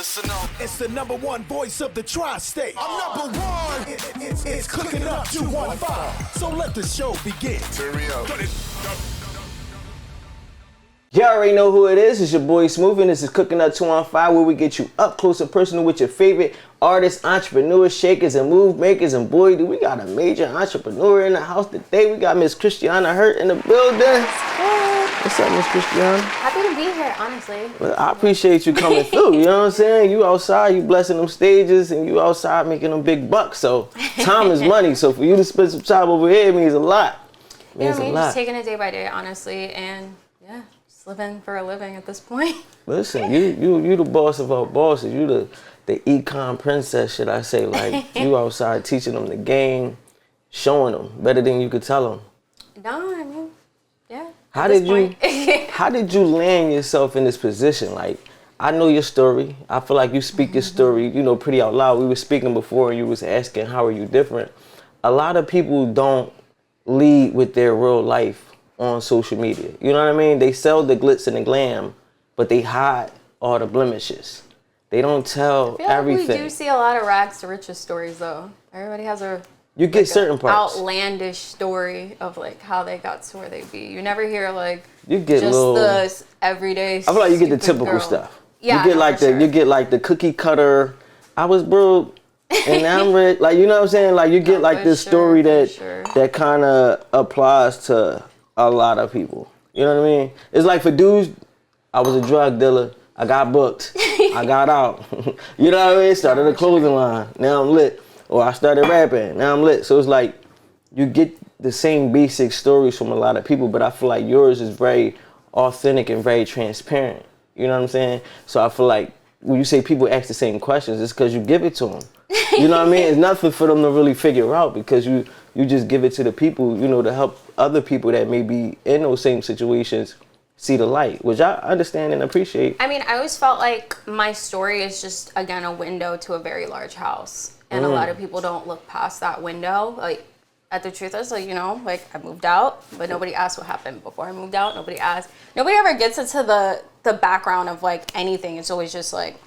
Listen up. It's the number one voice of the tri-state. I'm number one. It's Cooking Up 215. So let the show begin. Turn me up. You already know who it is. It's your boy Smooth, and this is Cooking Up 215, where we get you up close and personal with your favorite artists, entrepreneurs, shakers, and move makers. And boy, do we got a major entrepreneur in the house today. We got Miss Christianna Hurt in the building. What's up, Miss Christianna? Happy to be here, honestly. Well, I appreciate you coming through. You know what I'm saying? You outside, you blessing them stages, and you outside making them big bucks. So time is money. So for you to spend some time over here means a lot. Means a lot. Just taking it day by day, honestly, and yeah. Living for a living at this point. Listen, you the boss of our bosses. You the econ princess, should I say? Like you outside teaching them the game, showing them better than you could tell them. No, I mean, yeah. How did you land yourself in this position? Like, I know your story. I feel like you speak your story, pretty out loud. We were speaking before, and you was asking how are you different. A lot of people don't lead with their real life on social media. You know what I mean? They sell the glitz and the glam, but they hide all the blemishes. They don't tell everything. We do see a lot of rags to riches stories, though. Everybody has you get certain parts. Outlandish story of like how they got to where they be. You never hear like you get just little, the everyday. I feel like you get the typical girl stuff. Yeah, you get like the cookie cutter. I was broke and now I'm rich. Like, you know what I'm saying? Like you get like this story that kind of applies to a lot of people. You know what I mean? It's like for dudes, I was a drug dealer. I got booked. I got out. You know what I mean? Started a clothing line. Now I'm lit. Or I started rapping. Now I'm lit. So it's like you get the same basic stories from a lot of people, but I feel like yours is very authentic and very transparent. You know what I'm saying? So I feel like when you say people ask the same questions, it's because you give it to them. You know what I mean? It's nothing for them to really figure out because you just give it to the people, to help other people that may be in those same situations see the light, which I understand and appreciate. I mean, I always felt like my story is just, again, a window to a very large house. And a lot of people don't look past that window. Like, the truth is, like, I moved out, but nobody asked what happened before I moved out. Nobody asked. Nobody ever gets into the background of, like, anything. It's always just, like,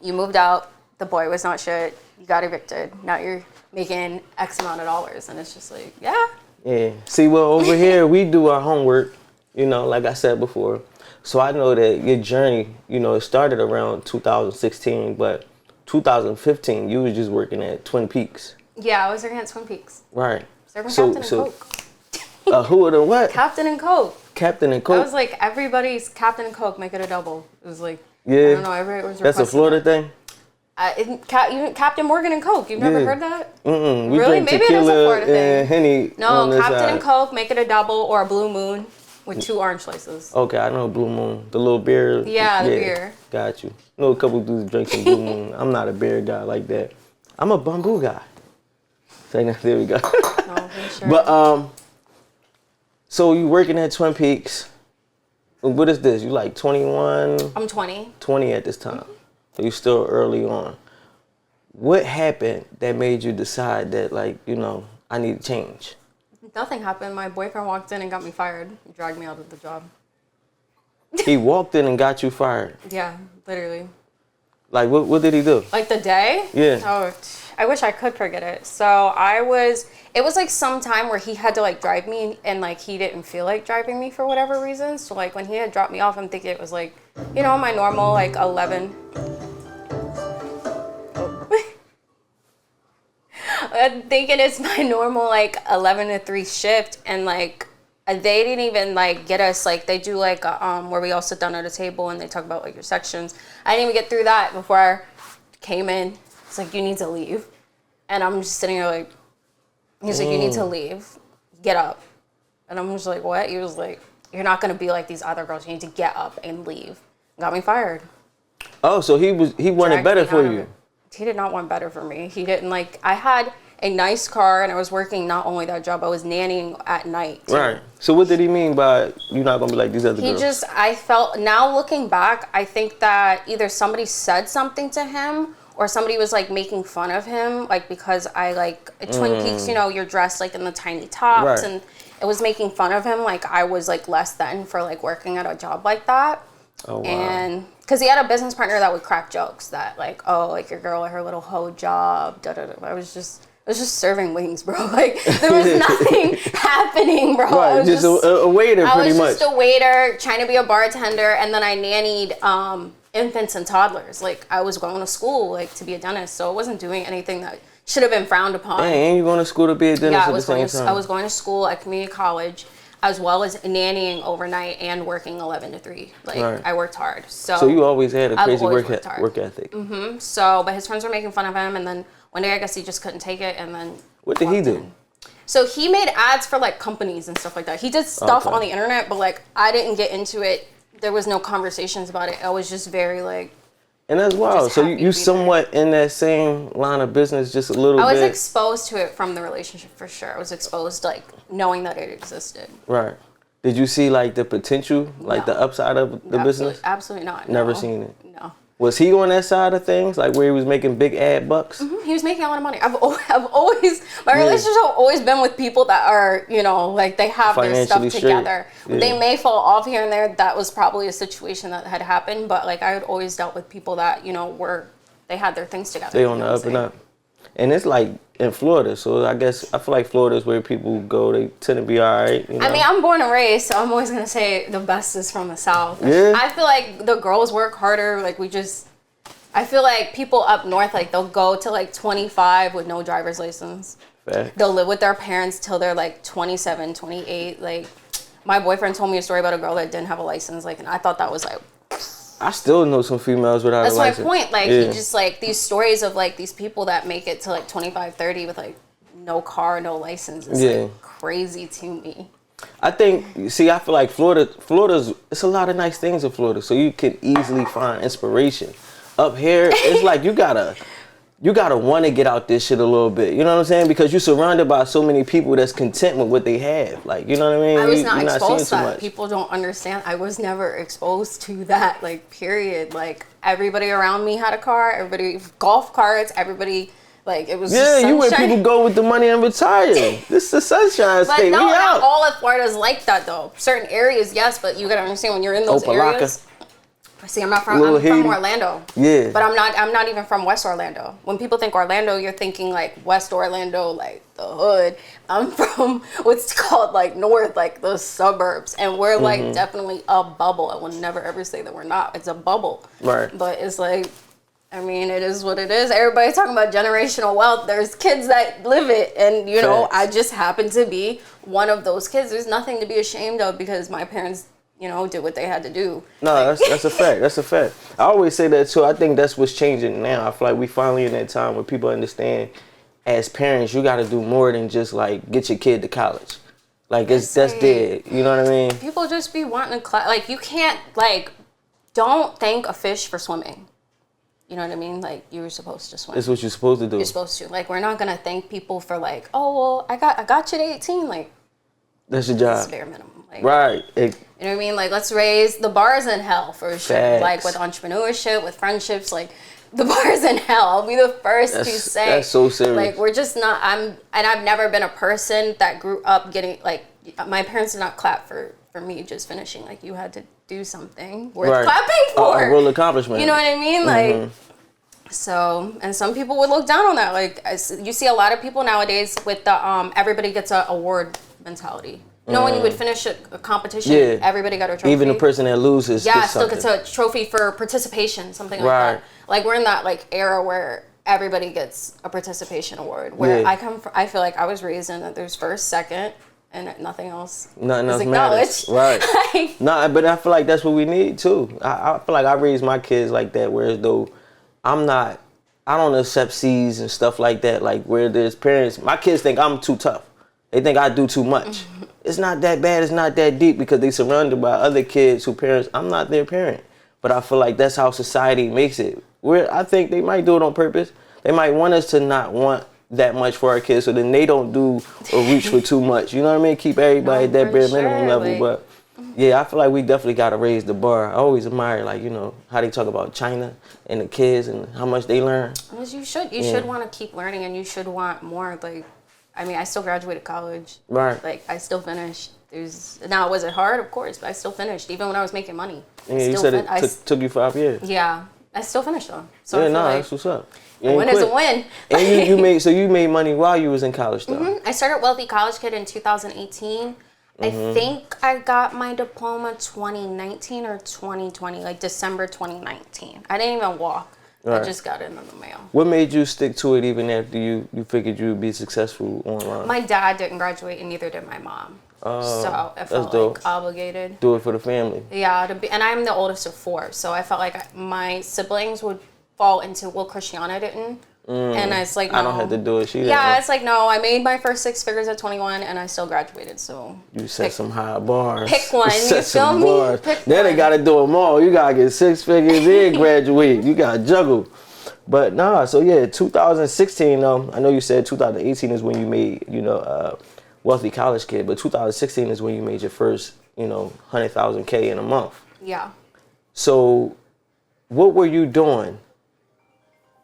you moved out, the boy was not shit, you got evicted, now you're making X amount of dollars. And it's just like, yeah. Yeah. See, well, over here, we do our homework, like I said before. So I know that your journey, it started around 2016, but 2015, you was just working at Twin Peaks. Yeah, I was working at Twin Peaks. Right. Serving Captain and Coke. Who are the what? Captain and Coke. Captain and Coke? I was like, everybody's Captain and Coke, make it a double. It was like, yeah. I don't know, everybody was That's a Florida thing? Captain Morgan and Coke. You've never heard that? Mm-mm. We really? drink Maybe it is a Florida thing. And Henny. No, Captain and Coke, make it a double or a Blue Moon with 2 orange slices. Okay, I know Blue Moon. The little beer. Yeah, the beer. Got you. I know a couple dudes drink some Blue Moon. I'm not a beer guy like that. I'm a bamboo guy. There we go. No, sure. But so you working at Twin Peaks. What is this? You like 21? I'm 20. 20 at this time. So you still early on. What happened that made you decide that, like, I need to change? Nothing happened. My boyfriend walked in and got me fired. He dragged me out of the job. He walked in and got you fired? Yeah, literally. Like, what did he do? Like the day? Yeah. Oh, I wish I could forget it. So it was like some time where he had to like drive me and like he didn't feel like driving me for whatever reason. So like when he had dropped me off, I'm thinking it was like, my normal like 11. I'm thinking it's my normal like 11 to 3 shift, and like they didn't even like get us, like they do like where we all sit down at a table and they talk about like your sections. I didn't even get through that before I came in. It's like, you need to leave. And I'm just sitting there like, he's like, you need to leave, get up. And I'm just like, what? He was like, you're not gonna be like these other girls, you need to get up and leave. Got me fired. Oh, so he wanted better for you. He did not want better for me. He didn't like, I had a nice car and I was working not only that job, I was nannying at night too. Right. So what did he mean by you're not gonna be like these other girls? I felt, now looking back, I think that either somebody said something to him or somebody was like making fun of him, like because I like at Twin Peaks, you're dressed like in the tiny tops, and it was making fun of him like I was like less than for like working at a job like that. Oh, wow. And because he had a business partner that would crack jokes that like, oh, like your girl at her little hoe job, da da da. I was just serving wings, bro. Like there was nothing happening, bro. Right, I was just a waiter, pretty much. I was just a waiter trying to be a bartender, and then I nannied infants and toddlers. Like I was going to school like to be a dentist, so I wasn't doing anything that should have been frowned upon. Dang, and you going to school to be a dentist yeah, at the same time? I was going to school at community college, as well as nannying overnight and working 11 to 3. Like right. I worked hard. So you always had a crazy work ethic. Mm-hmm. So, but his friends were making fun of him, and then one day I guess he just couldn't take it, and then. What did he do? So he made ads for like companies and stuff like that. He did stuff on the internet, but like I didn't get into it. There was no conversations about it. I was just very like. And that's wild. So you somewhat in that same line of business, just a little bit. I was exposed to it from the relationship for sure. I was exposed like knowing that it existed. Right. Did you see like the potential, like the upside of the business? Absolutely not. Never seen it. No. Was he on that side of things, like where he was making big ad bucks? Mm-hmm. He was making a lot of money. I've always my relationships have always been with people that are, you know, like they have their stuff together. Yeah. They may fall off here and there. That was probably a situation that had happened, but like I had always dealt with people that, you know, they had their things together. They on the up and up. And it's like in Florida, so I feel like Florida is where people go. They tend to be all right. You know? I mean, I'm born and raised, so I'm always gonna say the best is from the South. Yeah. I feel like the girls work harder. Like I feel like people up north, like they'll go to like 25 with no driver's license. Fact. They'll live with their parents till they're like 27, 28. Like my boyfriend told me a story about a girl that didn't have a license. Like, and I thought that was like. I still know some females without a license. That's my point. Like, he just like these stories of like these people that make it to like 25, 30 with like no car, no license. It's like crazy to me. I think, I feel like Florida's, it's a lot of nice things in Florida. So you can easily find inspiration. Up here, it's like you gotta want to get out this shit a little bit. You know what I'm saying? Because you're surrounded by so many people that's content with what they have. Like, you know what I mean? I was not exposed to that. Much. People don't understand. I was never exposed to that, like, period. Like, everybody around me had a car. Everybody, golf carts, everybody, like, it was just sunshine. You where people go with the money and retire. This is the sunshine state. But no, we out. not all of Florida is like that, though. Certain areas, yes, but you gotta understand when you're in those areas. See, I'm from Orlando. Yeah. But I'm not even from West Orlando. When people think Orlando, you're thinking like West Orlando, like the hood. I'm from what's called like North, like the suburbs. And we're like definitely a bubble. I will never ever say that we're not. It's a bubble. Right. But it's like, I mean, it is what it is. Everybody's talking about generational wealth. There's kids that live it. And, you know, I just happen to be one of those kids. There's nothing to be ashamed of because my parents, you know, did what they had to do. No, that's a fact. That's a fact. I always say that too. I think that's what's changing now. I feel like we finally in that time where people understand as parents, you got to do more than just like get your kid to college. Like that's dead. You know what I mean? People just be wanting to like you can't like don't thank a fish for swimming. You know what I mean? Like you were supposed to swim. That's what you're supposed to do. You're supposed to. Like we're not gonna thank people for like, oh well, I got you to 18. Like that's your job. That's bare minimum. Like, right. You know what I mean? Like, let's raise the bars in hell for sure. Like, with entrepreneurship, with friendships, like, the bar's in hell. I'll be the first to say. That's so serious. Like, we're just not, I've never been a person that grew up getting, like, my parents did not clap for me just finishing. Like, you had to do something worth clapping for. A real accomplishment. You know what I mean? Like, so, and some people would look down on that. Like, you see a lot of people nowadays with the, everybody gets an award mentality. You know, when you would finish a competition, everybody got a trophy. Even the person that loses still gets a trophy for participation, something like that. Like, we're in that, like, era where everybody gets a participation award. Where I come from, I feel like I was raised in that there's first, second, and nothing else is acknowledged. Right. No, but I feel like that's what we need, too. I feel like I raised my kids like that, whereas though I don't accept C's and stuff like that. Like, where there's parents, my kids think I'm too tough. They think I do too much. It's not that bad. It's not that deep because they surrounded by other kids who parents. I'm not their parent, but I feel like that's how society makes it. I think they might do it on purpose. They might want us to not want that much for our kids, so then they don't do or reach for too much. You know what I mean? Keep everybody at that bare minimum level. Like, but yeah, I feel like we definitely got to raise the bar. I always admire, like, you know, how they talk about China and the kids and how much they learn. As you should. You should want to keep learning, and you should want more. Like, I mean, I still graduated college. Right. Like, I still finished. Now, was it hard? Of course, but I still finished, even when I was making money. Yeah, you said it took you 5 years. Yeah, I still finished though. So yeah, that's what's up. A win is a win. And you made money while you was in college though. Mm-hmm. I started Wealthy College Kid in 2018. I think I got my diploma 2019 or 2020, like December 2019. I didn't even walk. Right. I just got it in the mail. What made you stick to it even after you figured you would be successful online? My dad didn't graduate and neither did my mom. So I felt like obligated. Do it for the family. Yeah, and I'm the oldest of 4, so I felt like my siblings would fall into, well, Christianna didn't. And I was like, no. I don't have to do it. Yeah, it's like, no, I made my first 6 figures at 21 and I still graduated, so. You set some high bars. Pick one, you feel me? Then they got to do them all. You got to get 6 figures and graduate. You got to juggle. But nah, so yeah, 2016, I know you said 2018 is when you made, Wealthy College Kid, but 2016 is when you made your first, 100,000 K in a month. Yeah. So what were you doing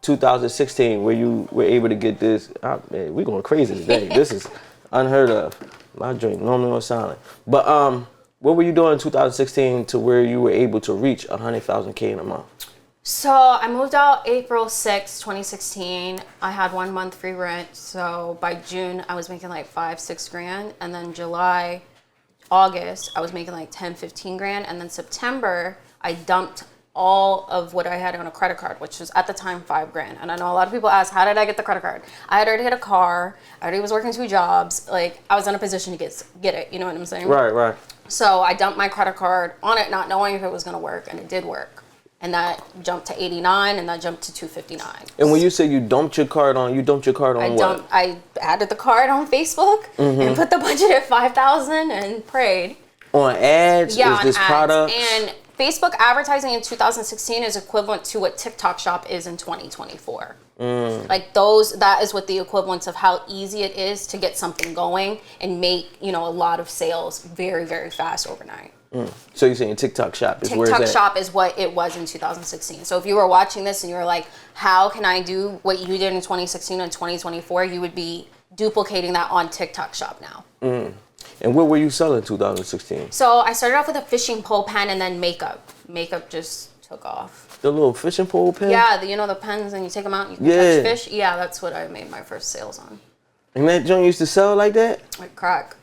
2016 where you were able to get this? Man, we're going crazy today. This is unheard of. My drink normally on silent. But what were you doing in 2016 to where you were able to reach 100,000 K in a month? So I moved out April 6, 2016. I had 1 month free rent. So by June, I was making like 5-6 grand. And then July, August, I was making like 10-15 grand. And then September, I dumped all of what I had on a credit card, which was at the time 5 grand. And I know a lot of people ask, how did I get the credit card? I had already had a car. I already was working 2 jobs. Like, I was in a position to get it. You know what I'm saying? Right. So I dumped my credit card on it, not knowing if it was going to work. And it did work. And that jumped to 89, and that jumped to 259. And when you say you dumped your card on what? I added the card on Facebook and put the budget at 5,000 and prayed. On ads? Yeah, is this ads. products? And Facebook advertising in 2016 is equivalent to what TikTok Shop is in 2024. Like that is what the equivalence of how easy it is to get something going and make, a lot of sales very, very fast overnight. So you're saying TikTok Shop is where it's at? TikTok Shop is what it was in 2016. So if you were watching this and you were like, how can I do what you did in 2016 and 2024? You would be duplicating that on TikTok Shop now. And what were you selling in 2016? So I started off with a fishing pole pen and then makeup. Makeup just took off. The little fishing pole pen? Yeah, the pens and you take them out and you can catch fish. Yeah, that's what I made my first sales on. And that joint used to sell like that? Like crack.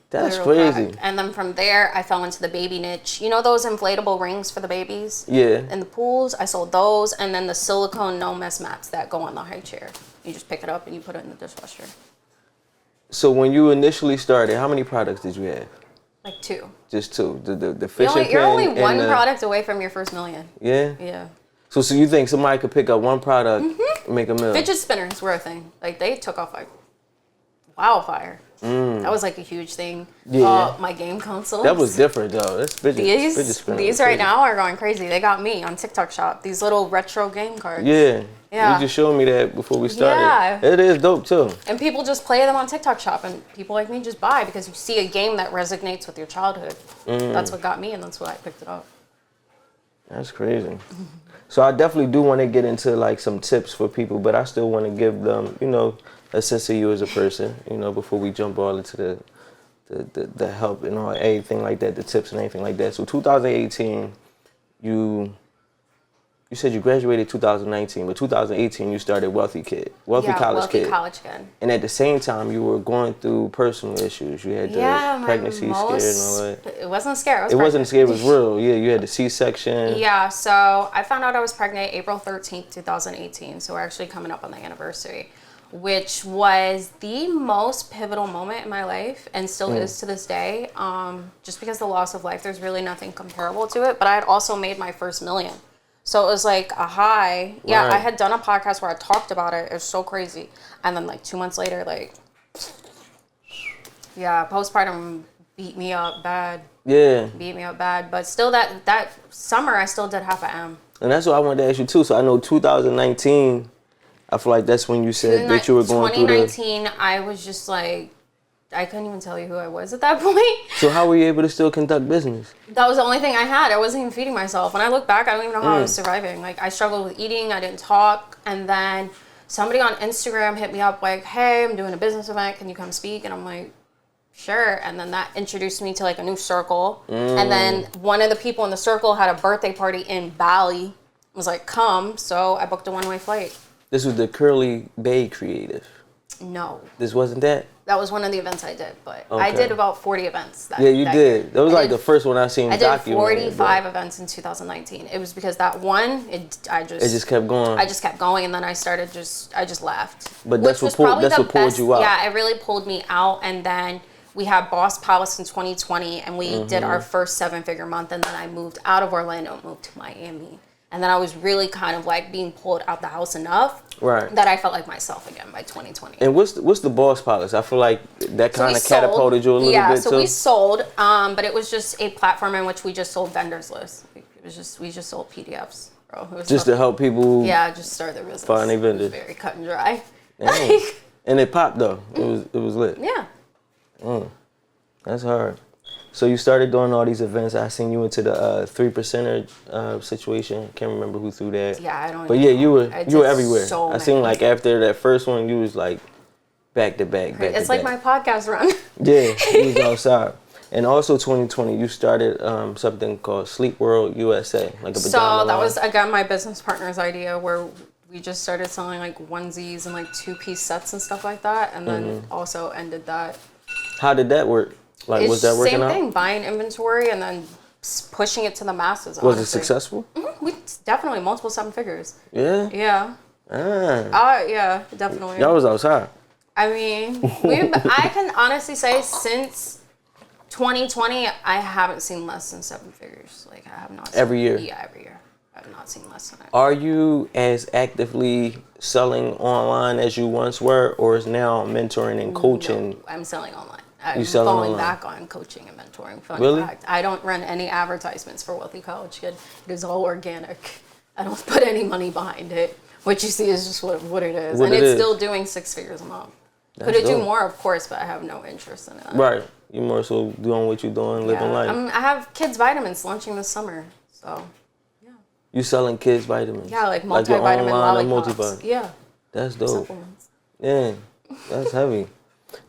That's crazy. Crack. And then from there, I fell into the baby niche. You know those inflatable rings for the babies? Yeah. In the pools, I sold those. And then the silicone no mess mats that go on the high chair. You just pick it up and you put it in the dishwasher. So when you initially started, how many products did you have? Like 2. Just 2. The fishing pen. You're only one product away from your first million. Yeah? Yeah. So you think somebody could pick up one product and make a million? Fidget spinners were a thing. Like they took off like wildfire. That was like a huge thing. Yeah. My game consoles. That was different though. That's fidget spinners. These right now are going crazy. They got me on TikTok Shop. These little retro game cards. Yeah. You just showed me that before we started. Yeah. It is dope too. And people just play them on TikTok Shop, and people like me just buy because you see a game that resonates with your childhood. That's what got me, and that's why I picked it up. That's crazy. So I definitely do want to get into like some tips for people, but I still want to give them, a sense of you as a person, before we jump all into the help and all anything like that, the tips and anything like that. So 2018, you said you graduated 2019, but 2018 you started Wealthy College Kid. And at the same time, you were going through personal issues. You had the pregnancy scare and all that. It wasn't a scare. It wasn't a scare. It was real. Yeah, you had the C-section. Yeah. So I found out I was pregnant April 13th, 2018. So we're actually coming up on the anniversary, which was the most pivotal moment in my life and still is to this day. Just because the loss of life, there's really nothing comparable to it. But I had also made my first million. So it was like a high. Yeah, right. I had done a podcast where I talked about it. It was so crazy. And then like 2 months later, postpartum beat me up bad. Yeah. Beat me up bad. But still that summer, I still did half a M. And that's what I wanted to ask you too. So I know 2019, I feel like that's when you said that you were going through 2019, I was just like, I couldn't even tell you who I was at that point. So how were you able to still conduct business? That was the only thing I had. I wasn't even feeding myself. When I look back, I don't even know how I was surviving. Like, I struggled with eating. I didn't talk. And then somebody on Instagram hit me up like, hey, I'm doing a business event. Can you come speak? And I'm like, sure. And then that introduced me to like a new circle. And then one of the people in the circle had a birthday party in Bali. Was like, come. So I booked a one-way flight. This was the Curly Bay Creative. No. This wasn't that? That was one of the events I did, but Okay. I did about 40 events. Yeah, you did. That was like the first one I seen. I did 45 events in 2019. It was because that one, it just kept going. I just kept going, and then I just left. But that's what pulled you out. Yeah, it really pulled me out, and then we had Boss Palace in 2020, and we did our first 7-figure month, and then I moved out of Orlando, moved to Miami. And then I was really kind of like being pulled out the house enough that I felt like myself again by 2020. And what's the Boss Palace? I feel like that kind of catapulted you a little bit too. Yeah, so we sold, but it was just a platform in which we just sold vendors lists. We just sold PDFs, bro. It was just to help people. Yeah, just start their business. Find their vendors. It was very cut and dry. And it popped though. It was lit. Yeah. That's hard. So you started doing all these events. I seen you into the 3%er situation. Can't remember who threw that. Yeah, I don't. But yeah, you were everywhere. So I seen like after that first one, you was like back to back. It's like my podcast run. Yeah, you was outside. And also 2020, you started something called Sleep World USA, like a pajama line. That was again my business partner's idea, where we just started selling like onesies and like 2-piece sets and stuff like that, and then also ended that. How did that work? Like, was that working out? Same thing, buying inventory and then pushing it to the masses. Was it successful? We definitely multiple 7 figures. Yeah? Yeah. Yeah, definitely. Y'all was outside. I mean, I can honestly say since 2020, I haven't seen less than 7 figures. Like, I have not seen. Every year? Yeah, every year. I have not seen less than that. Are you as actively selling online as you once were, or is now mentoring and coaching? No, I'm selling online. I'm falling back on coaching and mentoring. Fun fact. I don't run any advertisements for Wealthy College Kid. It is all organic. I don't put any money behind it. What you see is just what it is. And it's still doing 6 figures a month. Could it do more? Of course, but I have no interest in it. Right. You're more so doing what you're doing, living life. I have kids' vitamins launching this summer. So, yeah. You selling kids' vitamins? Yeah, like multivitamin lollipops. Yeah. That's dope. Supplements. Yeah. That's heavy.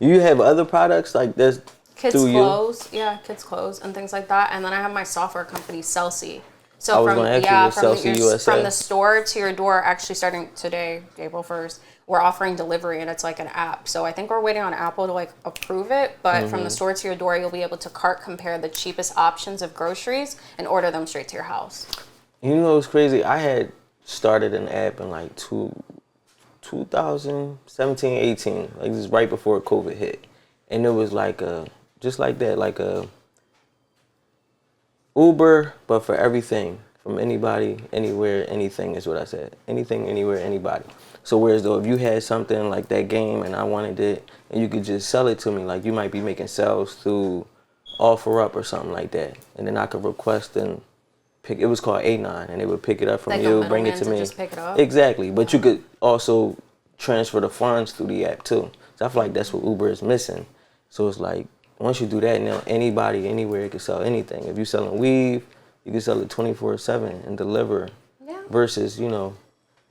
You have other products like this? Kids' clothes. Yeah, kids' clothes and things like that. And then I have my software company, Celsi. So from the store to your door, actually starting today, April 1st, we're offering delivery, and it's like an app. So I think we're waiting on Apple to like approve it, but from the store to your door, you'll be able to cart compare the cheapest options of groceries and order them straight to your house. You know what's crazy? I had started an app in like 2017, 18, like this is right before COVID hit. And it was like just like that, like a Uber, but for everything, from anybody, anywhere, anything is what I said. Anything, anywhere, anybody. So whereas though if you had something like that game and I wanted it, and you could just sell it to me, like you might be making sales through OfferUp or something like that, and then I could request and pick. It was called A9, and they would pick it up from like you, bring it to me. Just pick it up? Exactly, but you could also transfer the funds through the app too. So I feel like that's what Uber is missing. So it's like once you do that, now anybody, anywhere can sell anything. If you're selling weave, you can sell it 24/7 and deliver. Yeah. Versus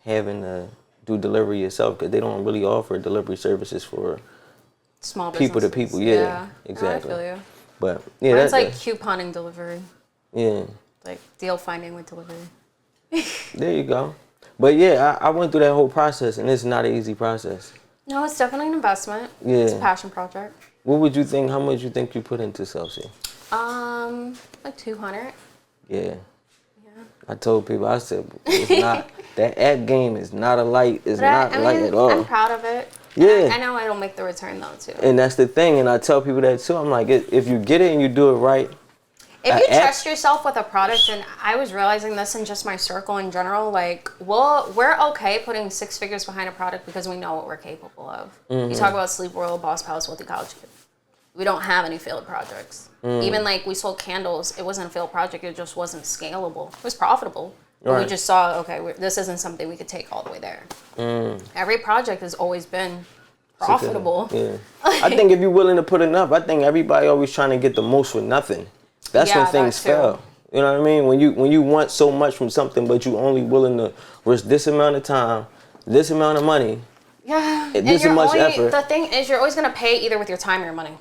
having to do delivery yourself, because they don't really offer delivery services for small people businesses. To people. Yeah, exactly. I feel you. But yeah, that's like couponing delivery. Yeah. Like deal finding with delivery. There you go. But yeah, I went through that whole process, and it's not an easy process. No, it's definitely an investment. Yeah. It's a passion project. What would you think? How much you think you put into Celsi? Like 200. Yeah. I told people, I said, it's not, that app game is not a light, it's not light at all. I'm proud of it. Yeah. I know it'll make the return though too. And that's the thing, and I tell people that too. I'm like, if you get it and you do it right. If you trust yourself with a product, and I was realizing this in just my circle in general, like, we're okay putting 6 figures behind a product because we know what we're capable of. You talk about Sleep World, Boss Palace, Wealthy College Kid. We don't have any failed projects. Even like we sold candles, it wasn't a failed project, it just wasn't scalable. It was profitable. But we just saw, okay, this isn't something we could take all the way there. Every project has always been profitable. Yeah. I think if you're willing to put enough, I think everybody always trying to get the most for nothing. That's when things fail. You know what I mean? When you want so much from something, but you only willing to risk this amount of time, this amount of money, and this much effort. The thing is, you're always going to pay either with your time or your money.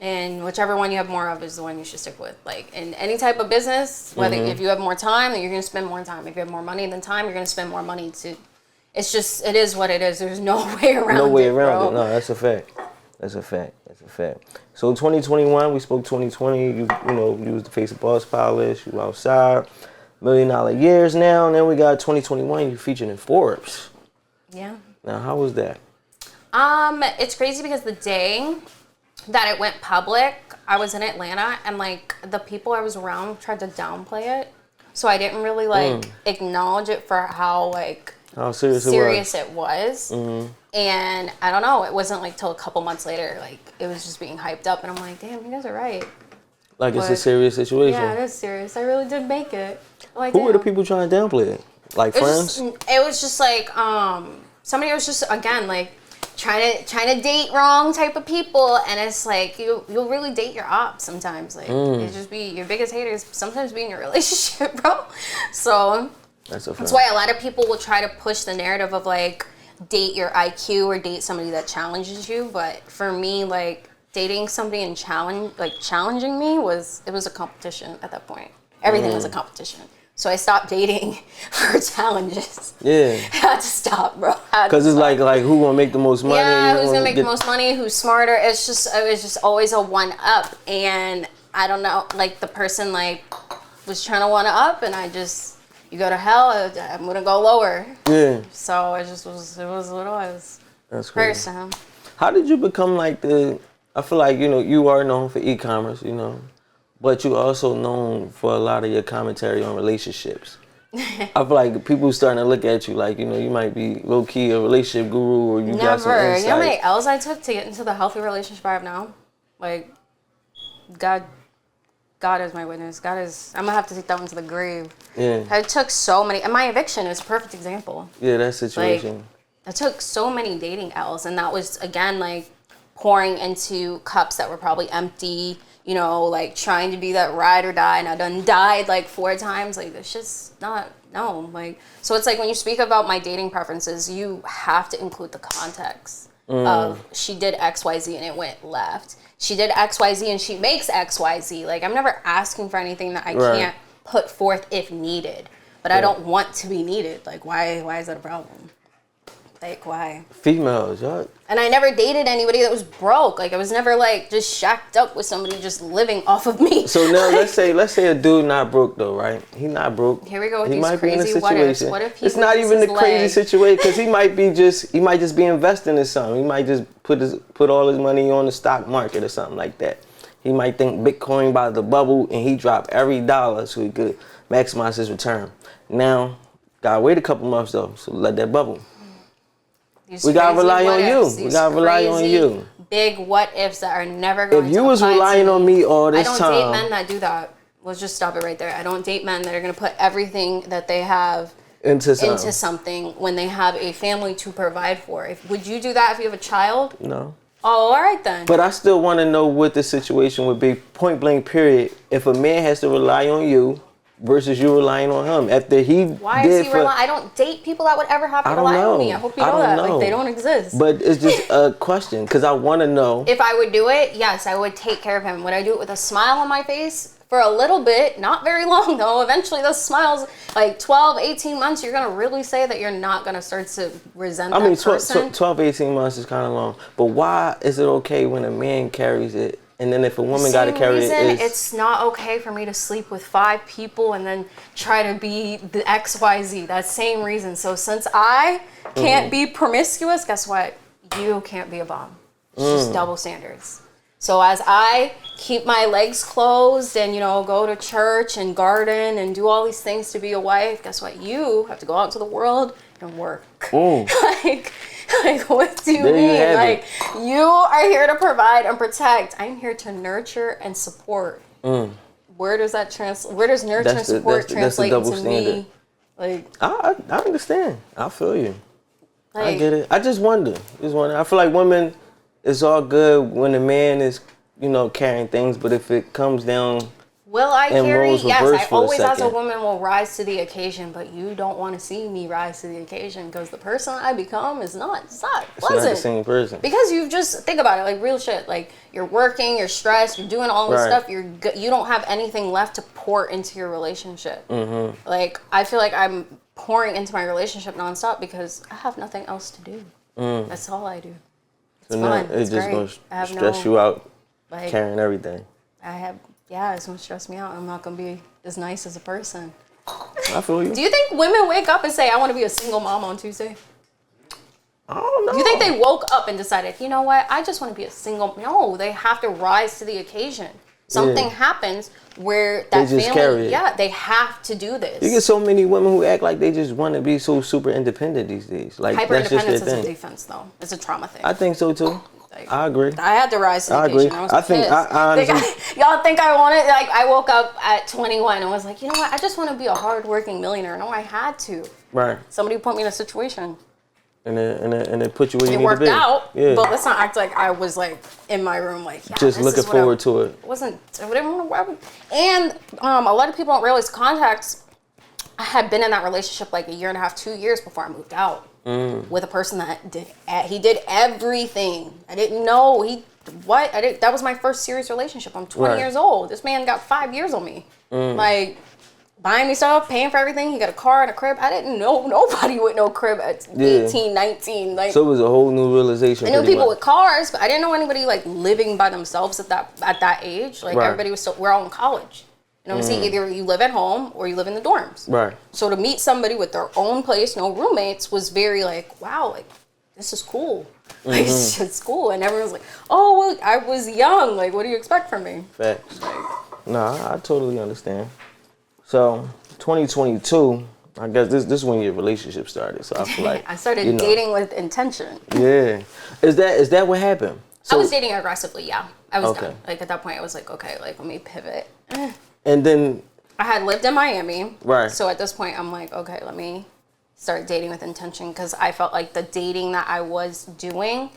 And whichever one you have more of is the one you should stick with. Like in any type of business, whether if you have more time, then you're going to spend more time. If you have more money than time, you're going to spend more money to. It's just, it is what it is. There's no way around it. No way around bro. it. No, that's a fact. That's a fact. That's a fact. So 2021, we spoke 2020. You know, you was the face of Boss Polish. You outside. $1 million years now. And then we got 2021. You featured in Forbes. Yeah. Now, how was that? It's crazy because the day that it went public, I was in Atlanta and like the people I was around tried to downplay it. So I didn't really like acknowledge it for how like serious it was. Mm-hmm. And I don't know, it wasn't like till a couple months later, like it was just being hyped up and I'm like, damn, you guys are right. Like it's a serious situation. Yeah, it is serious. I really did make it. Like, who were the people trying to downplay it? Like friends? It was just like somebody was just again like trying to date wrong type of people, and it's like you'll really date your ops sometimes. Like it just be your biggest haters sometimes be in your relationship, bro. So that's why a lot of people will try to push the narrative of like date your IQ or date somebody that challenges you. But for me, like dating somebody and challenging me was a competition at that point. Everything was a competition. So I stopped dating for challenges. Yeah. I had to stop, bro. Because it's like who gonna make the most money? Yeah, who's gonna make the most money? Who's smarter? It was just always a one up, and I don't know, like the person like was trying to one up, and you go to hell, I'm gonna go lower. Yeah. So it was what it was. That's crazy. How did you become like I feel like you are known for e-commerce, but you also known for a lot of your commentary on relationships. I feel like people starting to look at you like, you might be low-key a relationship guru or you got some insight. You know how many L's I took to get into the healthy relationship I have now? Like, God is my witness. I'm going to have to take that one to the grave. Yeah. I took so many, and my eviction is a perfect example. Yeah, that situation. I took so many dating L's, and that was, again, like, pouring into cups that were probably empty, like trying to be that ride or die, and I done died like 4 times. Like it's just not, no. Like, so it's like when you speak about my dating preferences, you have to include the context of she did XYZ and it went left. She did XYZ and she makes XYZ. Like I'm never asking for anything that I can't put forth if needed, but I don't want to be needed. Like why is that a problem? Like why? Females, yeah. And I never dated anybody that was broke. Like I was never like just shacked up with somebody just living off of me. So now let's say a dude not broke though, right? He not broke. Here we go with these crazy what ifs. What if he it's not even the crazy situation because he might just be investing in something. He might just put all his money on the stock market or something like that. He might think Bitcoin about to bubble and he drop every dollar so he could maximize his return. Gotta wait a couple months though, so let that bubble. We gotta rely on you. We gotta rely on you. Big what ifs that are never going to If you was relying on me all this time. I don't date men that do that. Let's just stop it right there. I don't date men that are gonna put everything that they have into something when they have a family to provide for. Would you do that if you have a child? No. Oh, all right then. But I still want to know what the situation would be, point blank period, if a man has to rely on you versus you relying on him. After Why is he relying? I don't date people that would ever have to rely on me. I hope you know that. Like, they don't exist. But it's just a question, because I want to know. If I would do it, yes, I would take care of him. Would I do it with a smile on my face? For a little bit, not very long though. Eventually those smiles, like 12, 18 months, you're going to really say that you're not going to start to resent that person. 12, 18 months is kind of long. But why is it okay when a man carries it? And then if a woman got to carry it, it's not okay for me to sleep with 5 people and then try to be the XYZ. That same reason. So since I can't be promiscuous, guess what? You can't be a bomb. It's just double standards. So as I keep my legs closed and, go to church and garden and do all these things to be a wife, guess what? You have to go out into the world and work. Like, what do you mean? Like, you are here to provide and protect. I'm here to nurture and support. Where does nurture and support translate into me? Like, I understand. I feel you. Like, I get it. I just wonder. I feel like women, it's all good when a man is, carrying things, but if it comes down Will I and carry? roles Yes, reverse I for a always, as a second. woman, will rise to the occasion, but you don't want to see me rise to the occasion because the person I become is not, it's not not the same person. Because you just, think about it, like real shit, like you're working, you're stressed, you're doing all this stuff, you don't have anything left to pour into your relationship. Mm-hmm. Like, I feel like I'm pouring into my relationship nonstop because I have nothing else to do. That's all I do. It's fun. It's just great. gonna stress you out, like, carrying everything. It's gonna stress me out. I'm not gonna be as nice as a person. I feel you. Do you think women wake up and say, I want to be a single mom on Tuesday? I don't know. Do you think they woke up and decided, you know what, I just want to be a single? No, they have to rise to the occasion. Something happens where that they just family, carry it. they have to do this. You get so many women who act like they just want to be so super independent these days. Like, that's just their Hyper-independence is a thing. defense, though. It's a trauma thing. I think so too. Like, I agree. I had to rise to the occasion. I was pissed. I honestly, y'all think I wanted, like, I woke up at 21 and was like, you know what, I just want to be a hard-working millionaire. No, I had to. right. Somebody put me in a situation. And it put you where you It need to worked be. out, Yeah. but let's not act like I was like in my room, like Just looking forward to it. I didn't want to. And a lot of people don't realize context. I had been in that relationship like a year and a half, 2 years before I moved out with a person that he did everything. I didn't know that was my first serious relationship. I'm 20 years old. This man got 5 years on me. Like, buying me stuff, paying for everything. He got a car and a crib. I didn't know nobody with no crib at 18, 19. Like, so it was a whole new realization. I knew people with cars, but I didn't know anybody like living by themselves at that age. Like, everybody was we're all in college. You know what I'm saying? Either you live at home or you live in the dorms. Right. So to meet somebody with their own place, no roommates, was very like, wow, like, this is cool. Like, it's cool. And everyone's like, oh, well, I was young. Like, what do you expect from me? Facts. Nah, I totally understand. So 2022, I guess this is when your relationship started. So I feel like I started dating with intention. Yeah. Is that what happened? So, I was dating aggressively, yeah. I was done. Like, at that point, I was like, okay, like, let me pivot. And then I had lived in Miami. Right. So at this point, I'm like, okay, let me start dating with intention, because I felt like the dating that I was doing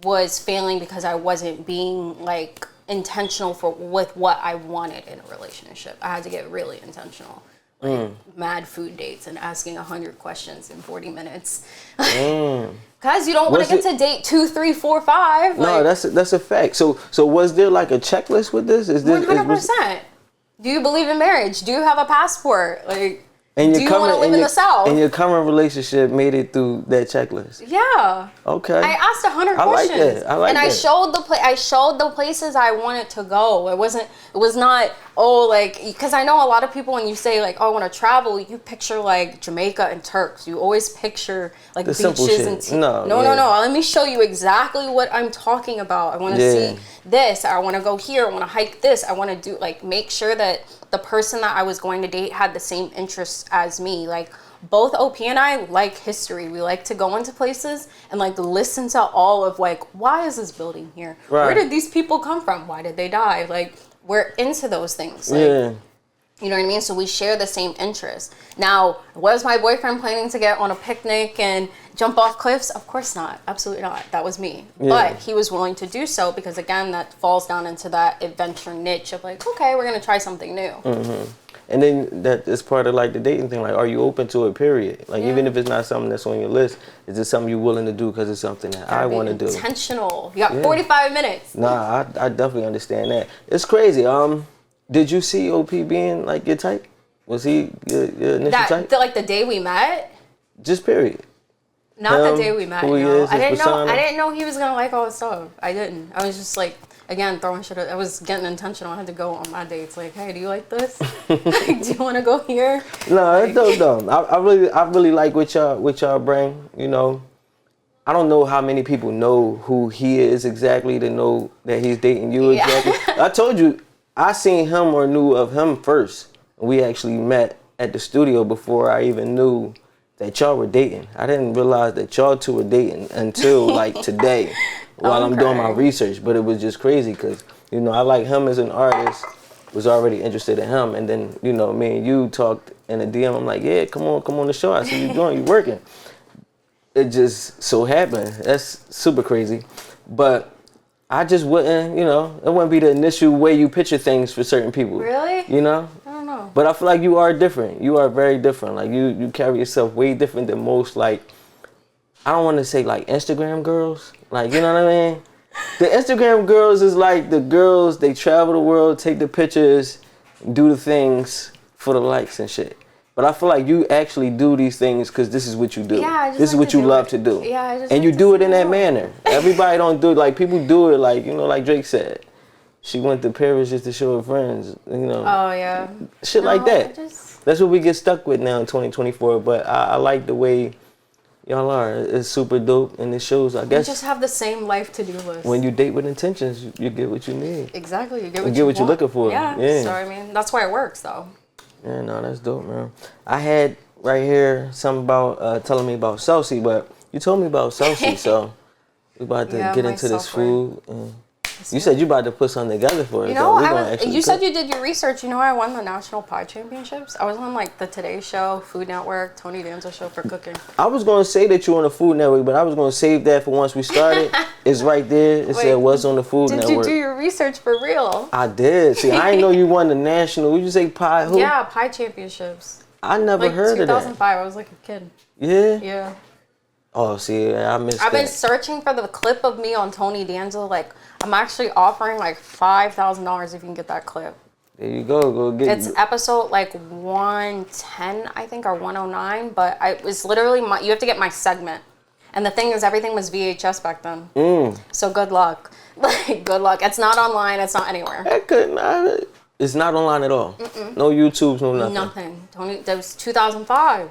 was failing because I wasn't being like intentional with what I wanted in a relationship. I had to get really intentional. Like mad food dates and asking 100 questions in 40 minutes. Because you don't want to get to date 2, 3, 4, 5. No, that's a fact. So was there like a checklist with this? 100%. Do you believe in marriage? Do you have a passport? Like, and do you want to live in the South? And your current relationship made it through that checklist. Yeah. Okay. I asked 100 questions. I like that. And I showed the places I wanted to go. It was not, because I know a lot of people, when you say like, oh, I want to travel, you picture like Jamaica and Turks. You always picture like the beaches and No. Let me show you exactly what I'm talking about. I want to see this. I want to go here. I want to hike this. I want to do, like, make sure that the person that I was going to date had the same interests as me. Like, both OP and I like history. We like to go into places and like listen to all of like, why is this building here? Right. Where did these people come from? Why did they die? Like, we're into those things. Like, you know what I mean? So we share the same interests. Now, was my boyfriend planning to get on a picnic and jump off cliffs? Of course not. Absolutely not. That was me. Yeah. But he was willing to do so because, again, that falls down into that adventure niche of like, okay, we're going to try something new. Mm-hmm. And then that is part of like the dating thing. Like, are you open to it, period? Like, even if it's not something that's on your list, is it something you're willing to do because it's something that I want to do? Intentional. You got 45 minutes. Nah, I definitely understand that. It's crazy. Did you see OP being like your type? Was he your initial type? Like the day we met? Just period. Not the day we met. Who he is, I didn't know he was gonna like all this stuff. I didn't. I was just like, again, throwing shit. I was getting intentional. I had to go on my dates. Like, hey, do you like this? Like, do you want to go here? No, it's dope. I really like what y'all bring. You know, I don't know how many people know who he is exactly to know that he's dating you exactly. I told you, I seen him or knew of him first. We actually met at the studio before I even knew that y'all were dating. I didn't realize that y'all two were dating until like today while I'm doing my research. But it was just crazy because, you know, I like him as an artist, was already interested in him. And then, you know, me and you talked in a DM. I'm like, yeah, come on the show. I see you doing, you working. It just so happened. That's super crazy. But I just wouldn't, you know, it wouldn't be the initial way you picture things for certain people. Really? You know? I don't know. But I feel like you are different. You are very different. Like you carry yourself way different than most, like, I don't want to say like Instagram girls. Like, you know what I mean? The Instagram girls is like the girls, they travel the world, take the pictures, do the things for the likes and shit. But I feel like you actually do these things because this is what you do. Yeah, I just this is like what to you do love it. to do. Yeah, I just and like you to do it in see that it. manner. Everybody don't do it. Like, people do it like, you know, like Drake said. She went to Paris just to show her friends, you know. Oh, yeah. Shit like that. That's what we get stuck with now in 2024. But I like the way y'all are. It's super dope, and it shows, I guess. You just have the same life to-do list. When you date with intentions, you get what you need. Exactly. You get You what get what you're looking for. Yeah. So, I mean, that's why it works, though. Yeah, no, that's dope, man. I had right here something about telling me about Celsi, but you told me about Celsi, so we about to get into this food. And you said you about to put something together for us. You know, you said you did your research. You know, I won the National Pie Championships. I was on like the Today Show, Food Network, Tony Danza show for cooking. I was going to say that you were on the Food Network, but I was going to save that for once we started. It's right there. It said what's on the Food Network. Did you do your research for real? I did. See, I didn't know you won the national. Would you say pie? Who? Yeah, Pie Championships. I never heard of that. 2005. I was like a kid. Yeah? Yeah. Oh, see, I missed that. I've been searching for the clip of me on Tony Danza. Like, I'm actually offering like $5,000 if you can get that clip. There you go. Go get it. It's episode like 110, I think, or 109. But I was literally you have to get my segment. And the thing is, everything was VHS back then. So good luck. Like, good luck. It's not online. It's not anywhere. It's not online at all. No YouTubes, no nothing. Nothing. Tony, that was 2005.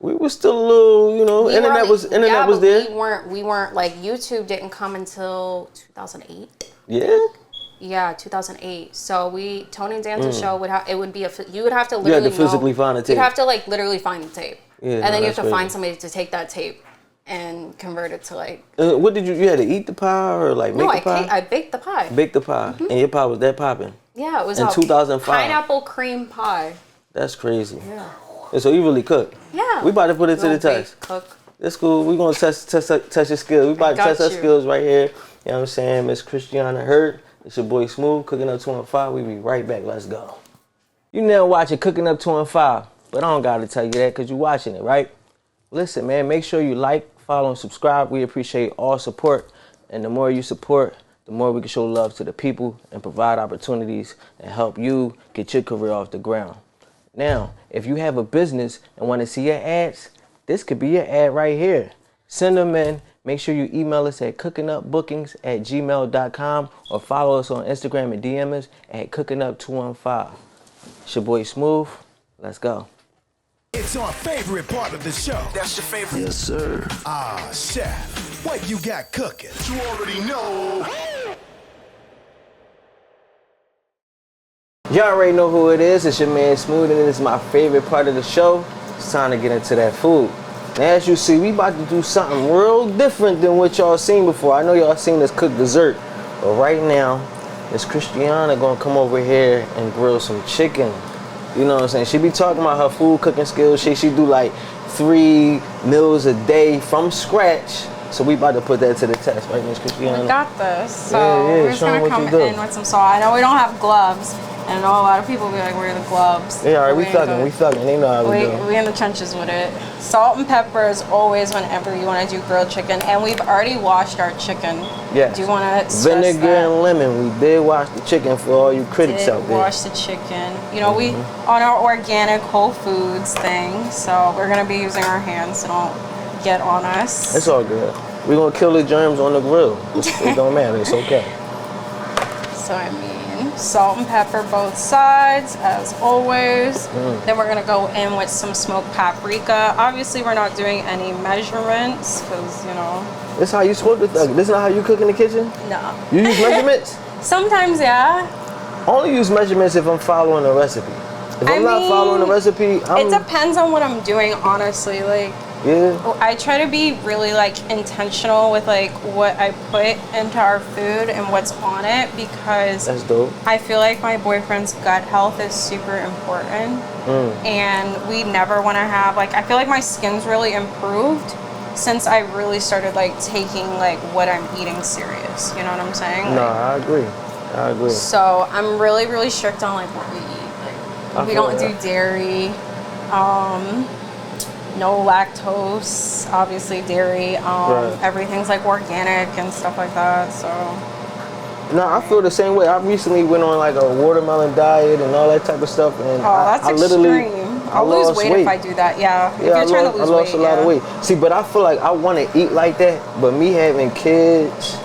We were still a little, you know, internet was there. We weren't like, YouTube didn't come until 2008. Yeah. Yeah, 2008. So Tony Danza show you would have to literally You had to physically find the tape. You'd have to like literally find the tape. Yeah, and then you have to find somebody to take that tape and convert it to like. What did you had to eat the pie or like make the pie? I baked the pie. Baked the pie, and your pie was that popping. Yeah, it was in 2005. Pineapple cream pie. That's crazy. Yeah. And so you really cook. Yeah. We about to put it to the test. Cook. That's cool. We gonna test your skills. We about to test our skills right here. You know what I'm saying? Miss Christianna Hurt. It's your boy Smooth, Cooking Up 215. We be right back. Let's go. You now watching Cooking Up 215, but I don't gotta tell you that because you watching it, right? Listen, man, make sure you like, follow, and subscribe. We appreciate all support. And the more you support, the more we can show love to the people and provide opportunities and help you get your career off the ground. Now, if you have a business and want to see your ads, this could be your ad right here. Send them in. Make sure you email us at cooknupbookings@gmail.com or follow us on Instagram and DM us at cookingup215. It's your boy Smooth. Let's go. It's our favorite part of the show. That's your favorite? Yes, sir. Chef, what you got cooking? You already know. Y'all already know who it is. It's your man Smooth, and it is my favorite part of the show. It's time to get into that food. Now, as you see, we about to do something real different than what y'all seen before. I know y'all seen us cook dessert, but right now, Miss Christianna gonna come over here and grill some chicken. You know what I'm saying? She be talking about her food cooking skills. She do like 3 meals a day from scratch. So we about to put that to the test, right, Miss Christianna? We got this. So yeah, we're just gonna come in with some salt. I know we don't have gloves. And I know a lot of people be like, where are the gloves? Yeah, all right, we thugging. They know how we do. We in the trenches with it. Salt and pepper is always whenever you want to do grilled chicken. And we've already washed our chicken. Yes. Do you want to Vinegar and lemon. We did wash the chicken for all you critics out there. Wash the chicken. You know, we on our organic Whole Foods thing. So we're going to be using our hands so don't get on us. It's all good. We're going to kill the germs on the grill. It don't matter. It's okay. So, I mean, salt and pepper both sides, as always. Then we're gonna go in with some smoked paprika. Obviously, we're not doing any measurements, because, you know. This is how you supposed to thug. This is not how you cook in the kitchen? No. You use measurements? Sometimes, yeah. I only use measurements if I'm following a recipe. If I'm not following a recipe, it depends on what I'm doing, honestly. Like, yeah. I try to be really like intentional with like what I put into our food and what's on it, because that's dope. I feel like my boyfriend's gut health is super important, and we never want to have like, I feel like my skin's really improved since I really started like taking like what I'm eating serious. You know what I'm saying? No, Like, I agree. So I'm really, really strict on like what we eat. Like we don't do dairy, no lactose, obviously dairy. Everything's like organic and stuff like that. So. No, I feel the same way. I recently went on like a watermelon diet and all that type of stuff, and that's I literally extreme. I'll lose weight if I do that. Yeah, if you're trying to lose weight. I lost a lot of weight. See, but I feel like I want to eat like that, but me having kids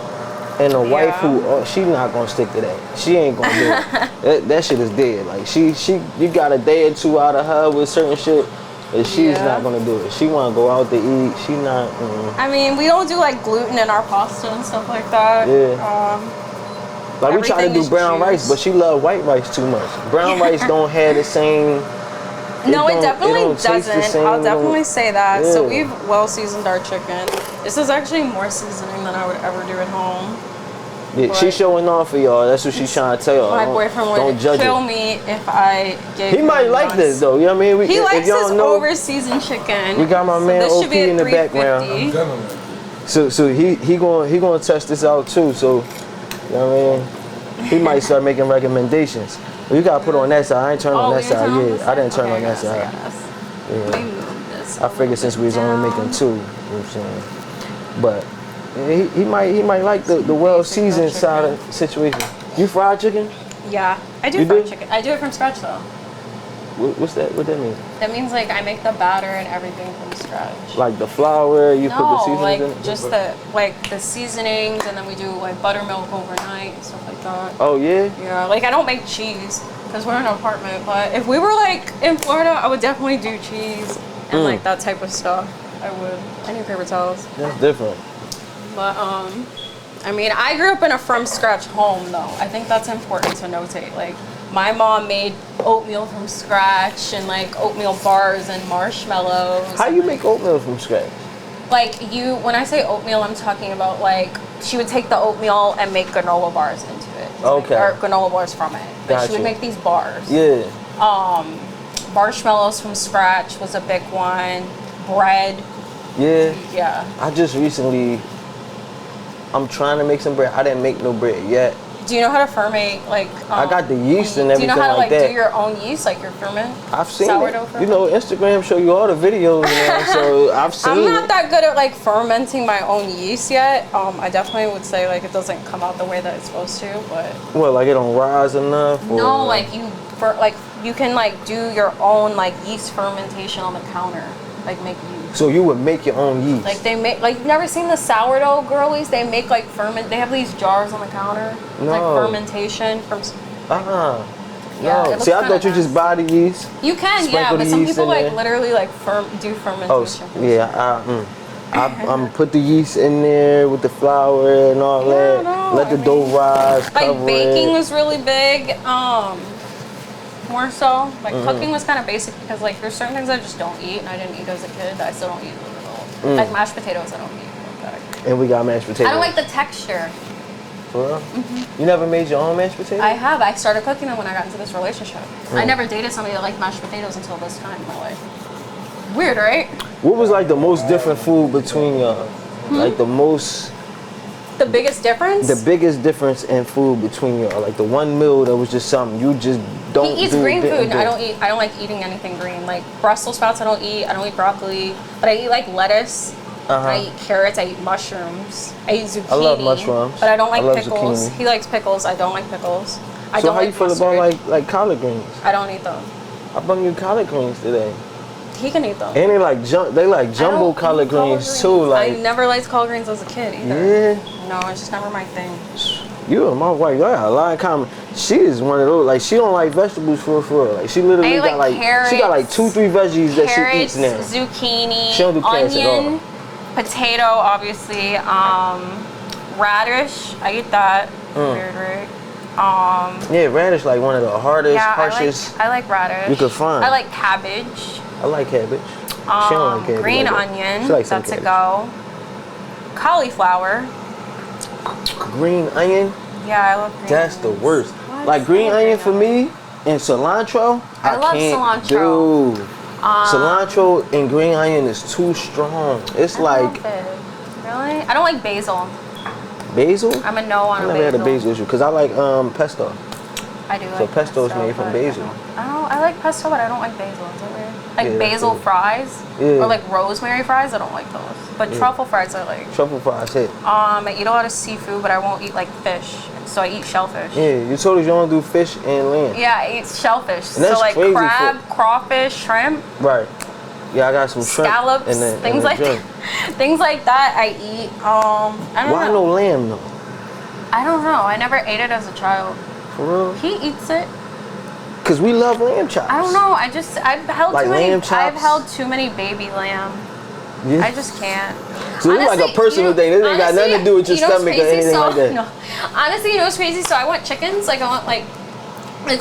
and a wife who she not gonna stick to that. She ain't gonna do it. That shit is dead. Like you got a day or two out of her with certain shit. And she's not gonna do it. She wanna go out to eat. She not. I mean, we don't do like gluten in our pasta and stuff like that. Yeah. Like we try to do brown rice, but she love white rice too much. Brown rice don't have the same. No, it definitely doesn't. I'll definitely say that. Yeah. So we've well seasoned our chicken. This is actually more seasoning than I would ever do at home. Yeah, she's showing off for y'all. That's what she's trying to tell y'all. My boyfriend would kill me if I gave him. He might like this though. You know what I mean? He likes this over-seasoned chicken. We got my man OP in the background. So he gonna test this out too. So. You know what I mean? He might start making recommendations. But you gotta put on that side. I ain't turn on that side. Yeah, I didn't turn on that side. Yeah. I figured since we was only making 2, you know what I'm saying? But he might like the well seasoned side of the situation. You fried chicken? Yeah, I do fried chicken. I do it from scratch though. What's that? What that mean? That means like I make the batter and everything from scratch. Like the flour, you put the seasonings in? No, like just the seasonings, and then we do like buttermilk overnight and stuff like that. Oh yeah? Yeah, like I don't make cheese because we're in an apartment. But if we were like in Florida, I would definitely do cheese and like that type of stuff. I would. I need paper towels. That's different. But I mean, I grew up in a from scratch home though. I think that's important to notate. Like. My mom made oatmeal from scratch and like oatmeal bars and marshmallows. How you make oatmeal from scratch? Like when I say oatmeal, I'm talking about like she would take the oatmeal and make granola bars into it. Okay. Or granola bars from it. But she would make these bars. Yeah. Marshmallows from scratch was a big one. Bread. Yeah. Yeah. I just recently, I'm trying to make some bread. I didn't make no bread yet. Do you know how to ferment, like... I got the yeast and everything like that. Do you know how to, like, do your own yeast, like your ferment? I've seen sourdough it. Ferment? You know, Instagram show you all the videos, man, so I've seen I'm not that good at, like, fermenting my own yeast yet. I definitely would say, like, it doesn't come out the way that it's supposed to, but... Well, like, it don't rise enough? Or... No, like, you can, like, do your own, like, yeast fermentation on the counter. Like, make yeast. So you would make your own yeast? Like, they make, like, you've never seen the sourdough girlies? They make, like, they have these jars on the counter. No. Like, fermentation from... No. Yeah, see, I thought you just buy the yeast. You can, yeah, but some people, like, literally, like, do fermentation. Oh, yeah, I'm put the yeast in there with the flour and all that. No, let the dough rise, like, cover baking it. was really big. More so, like cooking was kind of basic because like there's certain things I just don't eat and I didn't eat as a kid that I still don't eat as an adult. Like mashed potatoes I don't eat. Okay. And we got mashed potatoes. I don't like the texture. For real? You never made your own mashed potatoes? I have. I started cooking them when I got into this relationship. I never dated somebody that liked mashed potatoes until this time in my life. Weird, right? What was like the most different food between y'all? Like the biggest difference? The biggest difference in food between y'all. Like the one meal that was just something you just don't He eats green food. I don't like eating anything green. Like Brussels sprouts I don't eat broccoli. But I eat like lettuce. I eat carrots, I eat mushrooms. I eat zucchini. I love mushrooms. But I don't like pickles. Zucchini. He likes pickles. I don't like pickles. So how you feel about like collard greens? I don't eat them. I brought you collard greens today. He can eat them. And they like jumbo collard greens too. Like I never liked collard greens as a kid either. Yeah. No, it's just never my thing. You and my wife, y'all got a lot in common. She is one of those, like she don't like vegetables for real. Like she literally got like carrots, she got like 2-3 veggies that she eats now. Zucchini, she don't do carrots onion, potato, obviously, radish. I eat that. Weird, right? Yeah, radish like one of the harshest. I like radish. You could find. I like cabbage. I like cabbage. She don't like cabbage. Green onion. That's a go. Cauliflower. Green onion? Yeah, I love green That's onions. the worst. Like green onion for me and cilantro, I love can't cilantro. do. Cilantro and green onion is too strong. It's like... Really? I don't like basil. Basil? I'm a no on I never had a basil issue because I like pesto. I do like so pesto is made from basil. I like pesto, but I don't like basil. Is that weird? Like basil fries or like rosemary fries. I don't like those. But truffle fries I like. Truffle fries hit. I eat a lot of seafood, but I won't eat like fish. So I eat shellfish. Yeah, you told us you don't do fish and lamb. Yeah, I eat shellfish. And that's so like crazy crab, crawfish, shrimp. Right. Yeah, I got some shrimp. Scallops, things like that. Things like that I eat. I don't know. Why no lamb though? I don't know. I never ate it as a child. For real? He eats it. Cause we love lamb chops. I don't know. I've held like too many. Lamb chops? I've held too many baby lamb. Yeah. I just can't. So it's like a personal thing. This ain't got nothing to do with your stomach or anything like that. No. Honestly, you know what's crazy? So I want chickens. Like I want like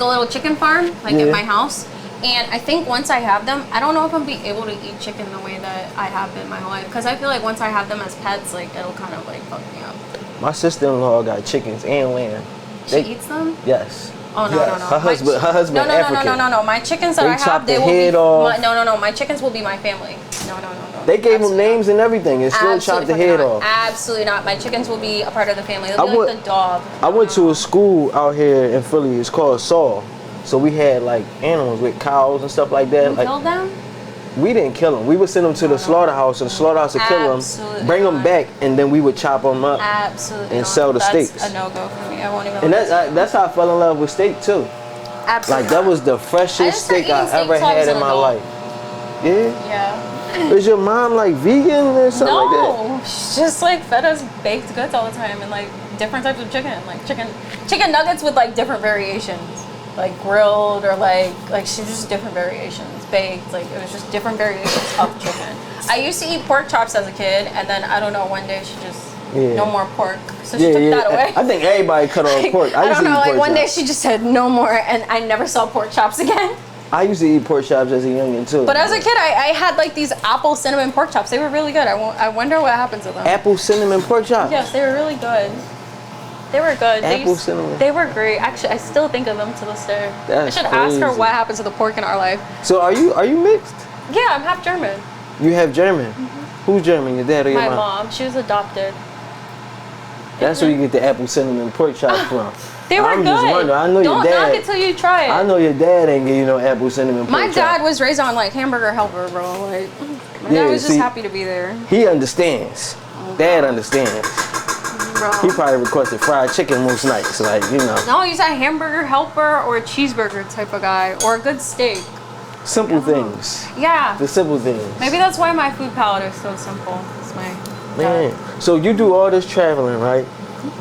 a little chicken farm, like at my house. And I think once I have them, I don't know if I'll be able to eat chicken the way that I have been my whole life. Because I feel like once I have them as pets, like it'll kind of like fuck me up. My sister-in-law got chickens and lamb. She eats them? Yes. Oh no, no, no. Her husband African. No. My chickens that I have, they will be. No. My chickens will be my family. No. They gave them names and everything, and still chopped the head off. Absolutely not. My chickens will be a part of the family. They'll be like the dog. I went to a school out here in Philly. It's called Saul. So we had like animals with cows and stuff like that. You killed them? We didn't kill them. We would send them to the slaughterhouse, and the slaughterhouse would kill them, bring them back, and then we would chop them up and sell the steaks. That's a no-go for me. I won't even. And that's how I fell in love with steak too. Absolutely. Like that was the freshest steak I ever had in my life. Yeah. Is your mom like vegan or something like that? No, she just like fed us baked goods all the time and like different types of chicken, like chicken nuggets with like different variations, like grilled or like she just different variations, baked. Like it was just different variations of chicken. I used to eat pork chops as a kid, and then I don't know, one day she just no more pork, so she took that away. I think everybody cut off pork. I don't know, like one day she just said no more, and I never saw pork chops again. I used to eat pork chops as a youngin too. But as a kid, I had like these apple cinnamon pork chops. They were really good. I wonder what happened to them. Apple cinnamon pork chops? Yes, they were really good. They were good. Cinnamon. They were great. Actually, I still think of them to this day. That's I should crazy. ask her what happened to the pork in our life. So are you mixed? Yeah, I'm half German. You have German? Who's German, your dad or your mom? My mom. She was adopted. That's where you get the apple cinnamon pork chops from. They were good. Just wondering. I know your dad. Don't knock it till you try it. I know your dad ain't give you no apple cinnamon pork My dad chop. was raised on like hamburger helper, bro. Like my dad was just happy to be there. He understands. Dad understands. Bro. He probably requested fried chicken most nights, like, you know. No, he's a hamburger helper or a cheeseburger type of guy, or a good steak. Simple things. Yeah. The simple things. Maybe that's why my food palate is so simple. It's my man. So you do all this traveling, right?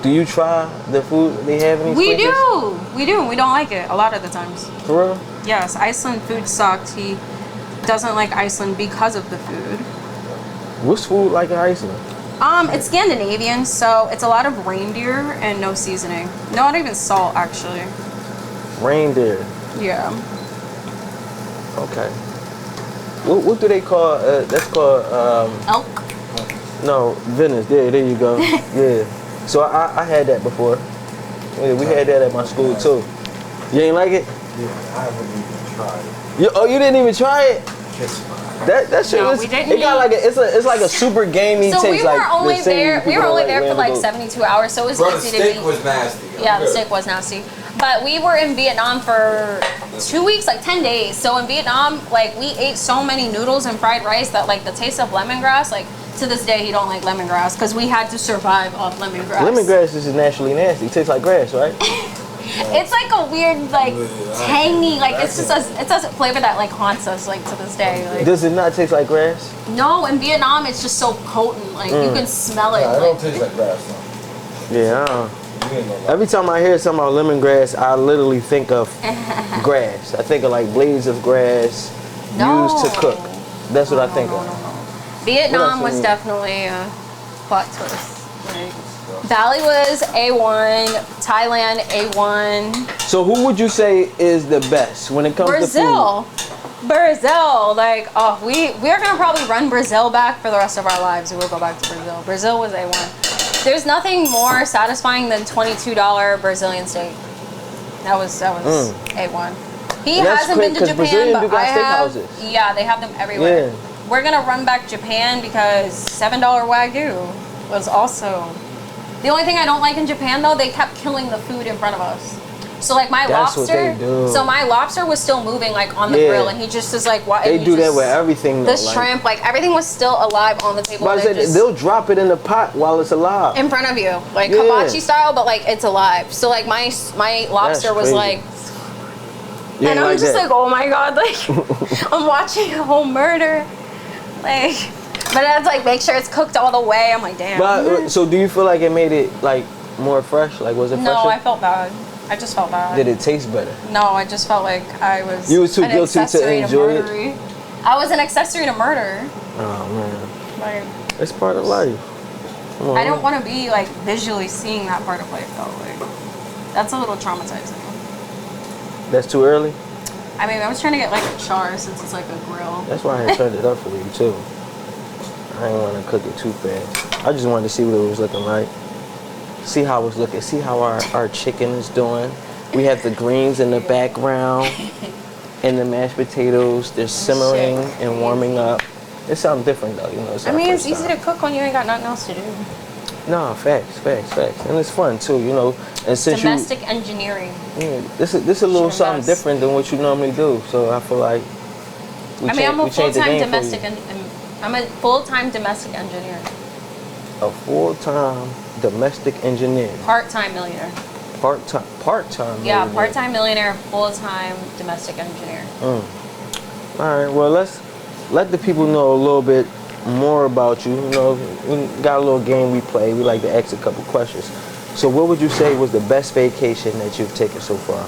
Do you try the food they have in these places? We do. We don't like it a lot of the times. For real? Yes, Iceland food sucked. He doesn't like Iceland because of the food. What's food like in Iceland? It's Scandinavian, so it's a lot of reindeer and no seasoning. Not even salt, actually. Reindeer. Yeah. Okay. What do they call? That's called elk. No, Venice. There you go. Yeah. So I had that before. Yeah, we had that at my school too. You ain't like it? Yeah, I haven't even tried it. You didn't even try it? That shit was. We didn't. It got like it's like a super gamey taste. So we were like only there. We were only there for like Lambo. 72 hours, so it was Bro, easy the to steak be. was nasty. Yeah, the steak was nasty. But we were in Vietnam for 2 weeks, like 10 days. So in Vietnam, like we ate so many noodles and fried rice that like the taste of lemongrass, like to this day he don't like lemongrass because we had to survive off lemongrass. Lemongrass is naturally nasty. It tastes like grass, right? It's like a weird, like tangy, like it's just it's a flavor that like haunts us like to this day. Like, Does it not taste like grass? no, in Vietnam it's just so potent, like you can smell it. Yeah, it like, don't taste like grass though. Yeah. You ain't gonna lie. Every time I hear something about lemongrass, I literally think of grass. I think of like blades of grass used to cook. That's what I think of. Vietnam What else was you- definitely a plot twist. Like, Bali was A1, Thailand A1, So who would you say is the best when it comes to Brazil. Brazil, like, oh, we're gonna probably run Brazil back for the rest of our lives. We will go back to Brazil. Brazil was A1. There's nothing more satisfying than $22 Brazilian steak. That was A1. He And that's hasn't been to crazy, 'cause Japan, Brazilian do but I got have. steakhouses. Yeah, they have them everywhere. Yeah. We're gonna run back Japan because $7 Wagyu was also. The only thing I don't like in Japan though, they kept killing the food in front of us. So like my That's lobster, what they do. so my lobster was still moving like on the Yeah. grill, and he just is like, "Why?" They do that with everything. The though, like, shrimp, like everything was still alive on the table. but I and said, it just- they'll drop it in the pot while it's alive. in front of you, like Yeah. hibachi style, but like it's alive. So like my lobster was crazy. like, You and ain't I'm like just that? like, oh my god, like I'm watching a whole murder, like. But I had to like make sure it's cooked all the way. I'm like, damn. But so do you feel like it made it like more fresh? Like was it fresher? No, I felt bad. I just felt bad. Did it taste better? No, I just felt like I was. You was too an guilty to accessory enjoy it? murdery. I was an accessory to murder. Oh man, Like it's part of life. Come on. I don't want to be like visually seeing that part of life though. Like that's a little traumatizing. That's too early. I mean, I was trying to get like a char since it's like a grill. That's why I had turned it up for you too. I didn't want to cook it too fast. I just wanted to see what it was looking like. See how it's looking. See how our chicken is doing. We have the greens in the background and the mashed potatoes. They're simmering and warming up. It's something different though, you know. I mean, it's easy to cook when you ain't got nothing else to do. No, facts. And it's fun too, you know. And since Domestic engineering. this is a little Sure something does. different than what you normally do. So I feel like I'm a we changed the full-time game for domestic you. I'm a full-time domestic engineer. A full-time domestic engineer. Part-time millionaire. Part-time. Yeah, millionaire. part-time millionaire, full-time domestic engineer. All right. Well, let's let the people know a little bit more about you. You know, we got a little game we play. We like to ask a couple questions. So, what would you say was the best vacation that you've taken so far?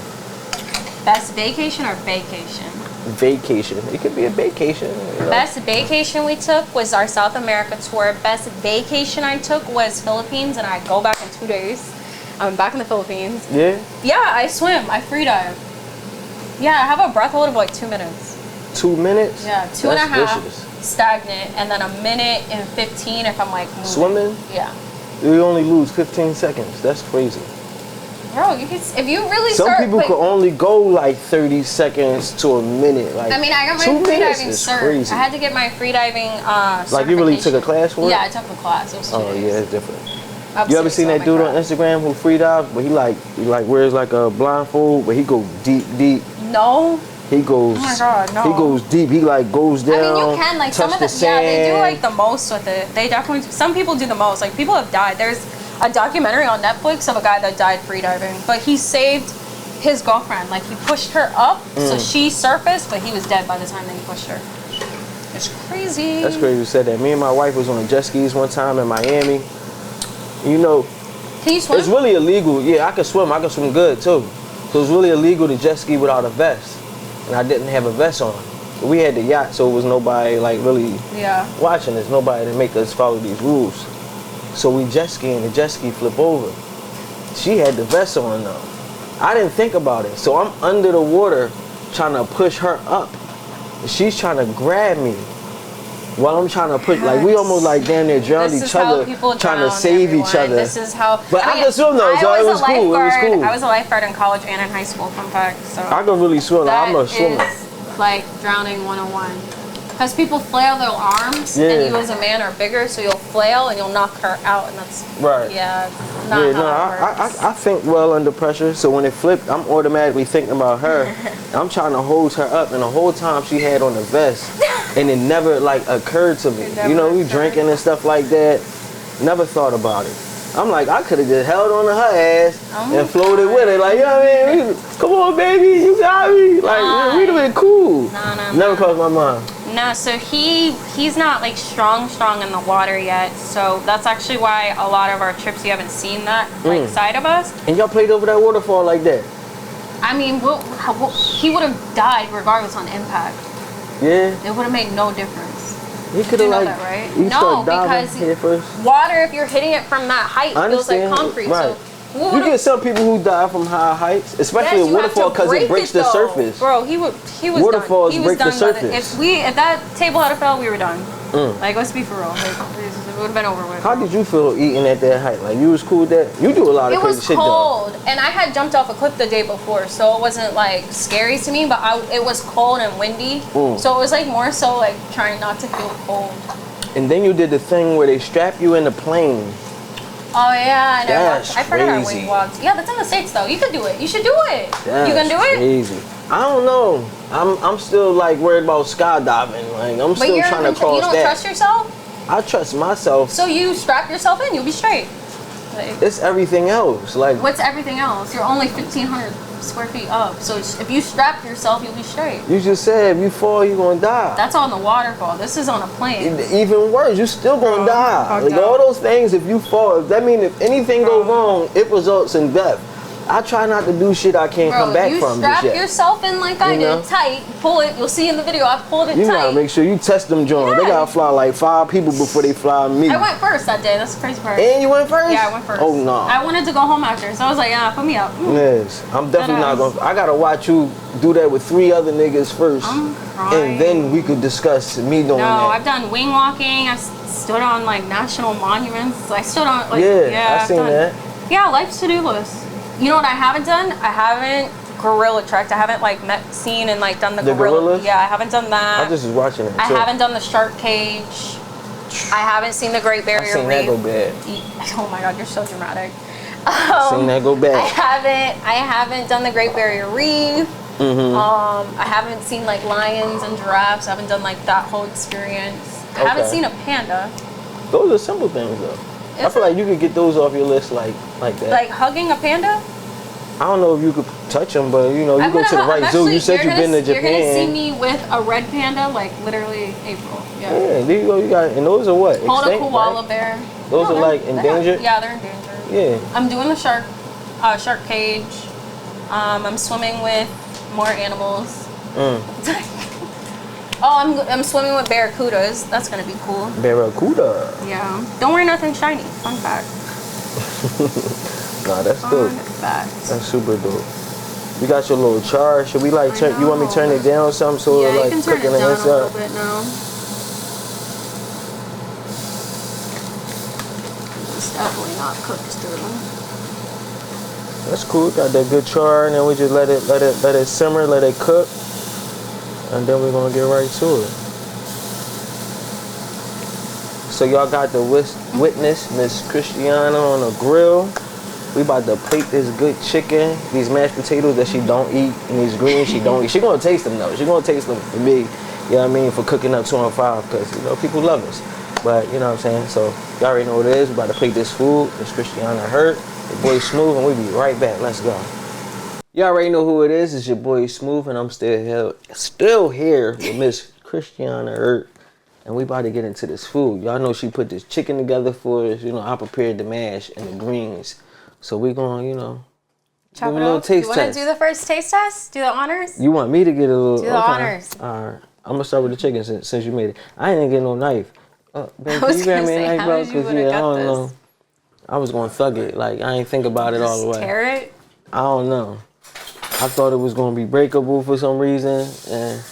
Best vacation or vacation? Vacation. It could be a vacation. You know? Best vacation we took was our South America tour. Best vacation I took was Philippines, and I go back in 2 days. I'm back in the Philippines. Yeah. Yeah, I swim. I free dive. Yeah, I have a breath hold of like 2 minutes. 2 minutes? Yeah, two and a That's half vicious. stagnant, and then a minute and 15 if I'm like moving. Swimming? Yeah. You only lose 15 seconds. That's crazy. Bro, you can, if you really Some start. people like, could only go like 30 seconds to a minute. Like, I mean, I got my 2 free minutes diving is cert. crazy. I had to get my free diving Like you really took a class for it? Yeah, I took a class. It was 2 Oh days. yeah, it's different. I'm You ever serious, seen oh that my dude on God. Instagram who free dives, but he wears like a blindfold, but he go deep. No. He goes. Oh my God, no. He goes deep. He like goes down. I mean, you can like some touch of the yeah, they do sand. like the most with it. They definitely some people do the most. Like people have died. There's a documentary on Netflix of a guy that died free diving, but he saved his girlfriend. Like he pushed her up, so she surfaced, but he was dead by the time that he pushed her. It's crazy. That's crazy you said that. Me and my wife was on the jet skis one time in Miami. You know, Can you swim? it's really illegal. Yeah, I can swim. I can swim good too. So it's really illegal to jet ski without a vest. And I didn't have a vest on. But we had the yacht, so it was nobody like really Yeah. watching us. Nobody to make us follow these rules. So we jet ski and the jet ski flip over. She had the vest on though. I didn't think about it. So I'm under the water trying to push her up. She's trying to grab me while I'm trying to push. Like we almost like damn near drowned This each is how other people trying to drown, save everyone. each other. This is how. But I could swim though, so it was cool. It was cool. I was a lifeguard in college and in high school. Fun fact. So I can really swim. that I'm a swimmer. is like drowning 101. Because people flail their arms, Yeah. and you as a man are bigger, so you'll flail and you'll knock her out, and that's Right. Yeah, not Yeah, how no, it works. I think well under pressure. So when it flipped, I'm automatically thinking about her. I'm trying to hold her up, and the whole time she had on the vest, and it never like occurred to me. It never You know, we occurred. drinking and stuff like that. Never thought about it. I'm like, I could have just held on to her ass Oh and floated with it. Like, you know what I mean? Come on, baby, you got me. Like, we'd have been cool. No. Never crossed my mind. No, so he's not like strong in the water yet. So that's actually why a lot of our trips you haven't seen that like side of us. And y'all played over that waterfall like that? I mean, he would have died regardless on impact. Yeah. It would have made no difference. He could You have know like, that, right? he No, started diving because head first. water, if you're hitting it from that height, I feels like understand. concrete. Right. So You get some people who die from high heights, especially yes, a you have to waterfall, because it break breaks the though. surface. Bro, he was Waterfalls done. He was break the done by surface. if that table had fell, we were done. Like, let's be for real. Like, it would have been over with. How did you feel eating at that height? Like, you was cool with that? You do a lot of crazy shit, though. It was cold, and I had jumped off a cliff the day before, so it wasn't, like, scary to me, but it was cold and windy, so it was, like, more so, like, trying not to feel cold. And then you did the thing where they strap you in the plane. Oh, yeah, I know. That's I forgot our crazy. wing walks. Yeah, that's in the States, though. You could do it. You should do it. That's you can do it? crazy. I don't know. I'm still, like, worried about skydiving. Like, I'm still trying to cross that. You don't trust yourself? I trust myself. So you strap yourself in, you'll be straight. Like, it's everything else. Like, what's everything else? You're only 1,500 square feet up. So if you strap yourself, you'll be straight. you just said if you fall, you're going to die. That's on the waterfall. This is on a plane. Even worse, you still going to die. Like, all those things, if you fall, that means if anything go wrong, it results in death. I try not to do shit I can't come back from. You strap yourself in like I did, tight, pull it. You'll see in the video, I pulled it tight. You gotta make sure you test them joints. They gotta fly like 5 people before they fly me. I went first that day. That's the crazy part. And you went first? Yeah, I went first. Oh, no. I wanted to go home after, so I was like, put me up. Yes, I'm definitely not gonna. I gotta watch you do that with 3 other niggas first. And then we could discuss me doing that. No, I've done wing walking. I've stood on like national monuments. I stood on like, I seen that. Yeah, life's to-do list. You know what I haven't done? I haven't gorilla trekked. I haven't like seen and like done the gorilla. Yeah, I haven't done that. I just was watching it. I haven't done the shark cage. I haven't seen the Great Barrier Reef. I seen that go bad. Oh my God, you're so dramatic. Seen that go bad. I haven't done the Great Barrier Reef. I haven't seen like lions and giraffes. I haven't done like that whole experience. I haven't seen a panda. Those are simple things though. I feel like you could get those off your list like that. Like hugging a panda? I don't know if you could touch them, but you know, you go to the right zoo. You said you've been to Japan. You're gonna see me with a red panda, like literally April. Yeah, there you go. You got, and those are what? Hold extinct, a koala right? bear. Those are like endangered? Yeah, they're endangered. Yeah. I'm doing the shark cage. I'm swimming with more animals. Oh, I'm swimming with barracudas. That's gonna be cool. Barracuda. Yeah. Don't wear nothing shiny. Fun fact. Nah, that's dope. That's super dope. You got your little char. Should we like turn? You want me to turn it down or something so yeah, like you can turn cooking it down inside? a little bit now. It's definitely not cooked through. That's cool. Got that good char, and then we just let it simmer, let it cook, and then we're gonna get right to it. So y'all got to witness Miss Christianna on a grill. We about to plate this good chicken, these mashed potatoes that she don't eat, and these greens she don't eat. She gonna taste them though. She gonna taste them for me. You know what I mean? For cooking up 2 on 5, because you know people love us. But you know what I'm saying. So y'all already know what it is. We about to plate this food. Miss Christianna Hurt. Your boy Smooth, and we be right back. Let's go. Y'all already know who it is. It's your boy Smooth, and I'm still here with Miss Christianna Hurt. And we about to get into this food. Y'all know she put this chicken together for us. You know, I prepared the mash and the greens. So we gonna, you know, Chop do a it little up. taste You test. want to do the first taste test? Do the honors? You want me to get a little? Do the honors. All right. I'm gonna start with the chicken since you made it. I ain't get no knife. Ben, can you grab me a knife, bro? Because I don't know. I was gonna thug it. Like I ain't think about it all the way. Tear it? I don't know. I thought it was gonna be breakable for some reason, and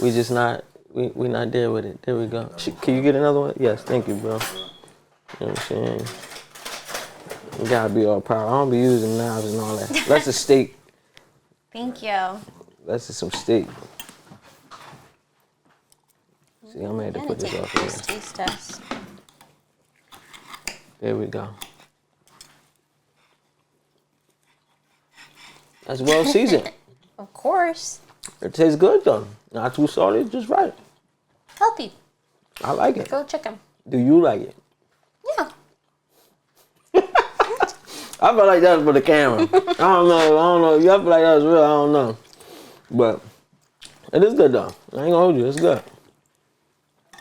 we just not. We not there with it. There we go. Can you get another one? Yes, thank you, bro. You know what I'm saying? You gotta be all proud. I don't be using knives and all that. That's a steak. Thank you. That's just some steak. See, I'm gonna have to put this off here. Taste test. There we go. That's well seasoned. Of course. It tastes good though. Not too salty, just right. Healthy. I like it. Grilled chicken. Do you like it? Yeah. I feel like that was for the camera. I don't know. You feel like that was real, I don't know. But it is good though. I ain't gonna hold you, it's good.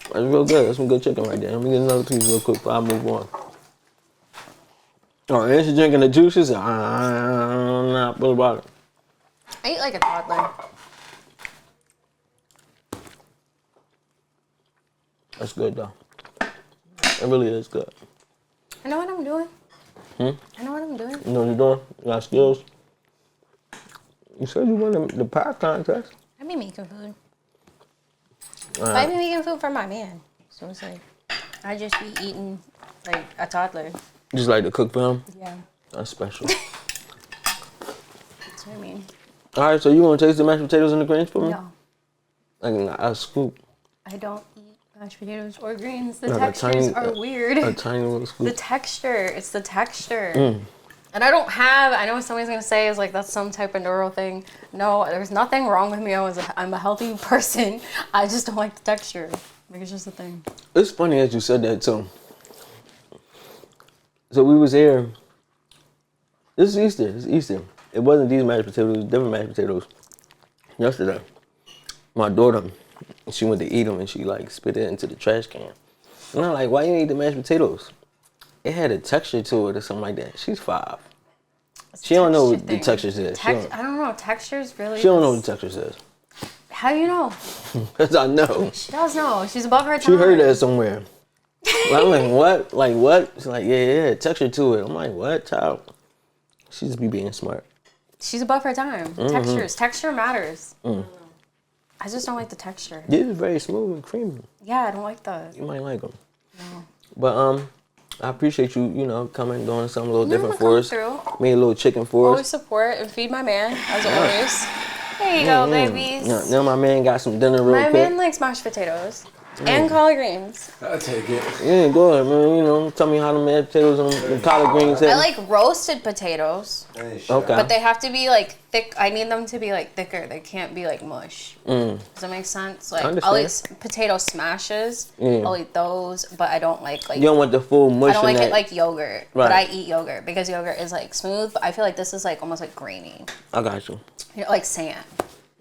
It's real good. That's some good chicken right there. Let me get another piece real quick before I move on. Oh, and she's drinking the juices? Nah, what about it? I eat like a toddler. That's good though. It really is good. I know what I'm doing. I know what I'm doing. You know what you're doing? You got skills? You said you won the pie contest. I be making food. All I right. be making food for my man. So it's like, I just be eating like a toddler. Just like to cook for him? Yeah. That's special. That's what I mean. All right, so you want to taste the mashed potatoes and the greens for me? No. Like a scoop. I don't eat mashed potatoes or greens. The Like textures are weird. A tiny little scoop. The texture. It's the texture. And I know somebody's going to say is like, that's some type of neural thing. No, there's nothing wrong with me. I'm a healthy person. I just don't like the texture. Like, it's just a thing. It's funny that you said that too. So we was here. This is Easter. It's Easter. It wasn't these mashed potatoes. It was different mashed potatoes. Yesterday, my daughter, she went to eat them and she like spit it into the trash can. And I'm like, why you eat the mashed potatoes? It had a texture to it or something like that. She's 5. She don't know what the texture says. I don't know. Textures really. She don't know what the texture says. How do you know? Because I know. She does know. She's above her time. She heard that somewhere. I'm like, what? Like, what? She's like, yeah, texture to it. I'm like, what, child? She just be being smart. She's above her time. Textures. Texture matters. I just don't like the texture. This is very smooth and creamy. Yeah, I don't like that. You might like them. No. But, I appreciate you, coming, doing something a little different for us. Through. Made a little chicken for Always us. support and feed my man, as always. There you go, babies. Now my man got some dinner real My quick. man likes mashed potatoes and collard greens. I'll take it. Yeah, go ahead, man. Tell me how the mashed potatoes and collard greens I like roasted potatoes, Okay. but they have to be like thick. I need them to be like thicker. They can't be like mush. Does that make sense? Like I'll eat potato smashes. I'll eat those, but I don't like You don't want the full mush. I don't like in it like yogurt, Right. but I eat yogurt because yogurt is like smooth. But I feel like this is like almost like grainy, I got you. like sand,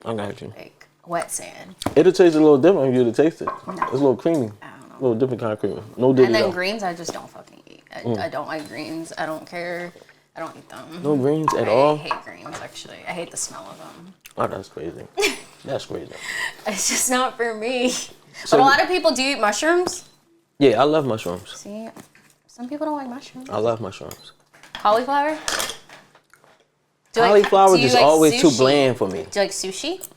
I got you. like wet sand. It'll taste a little different when you taste it. No. It's a little creamy. I don't know. A little different kind of creamy. No diddy And then though. greens, I just don't fucking eat. I don't like greens. I don't care. I don't eat them. No greens at I all? hate greens, actually. I hate the smell of them. Oh, that's crazy. That's crazy. It's just not for me. So- But a lot of people do eat mushrooms. Yeah, I love mushrooms. See, some people don't like mushrooms. I love mushrooms. Cauliflower? Cauliflower do you just like always too sushi? bland for me. Do you like sushi?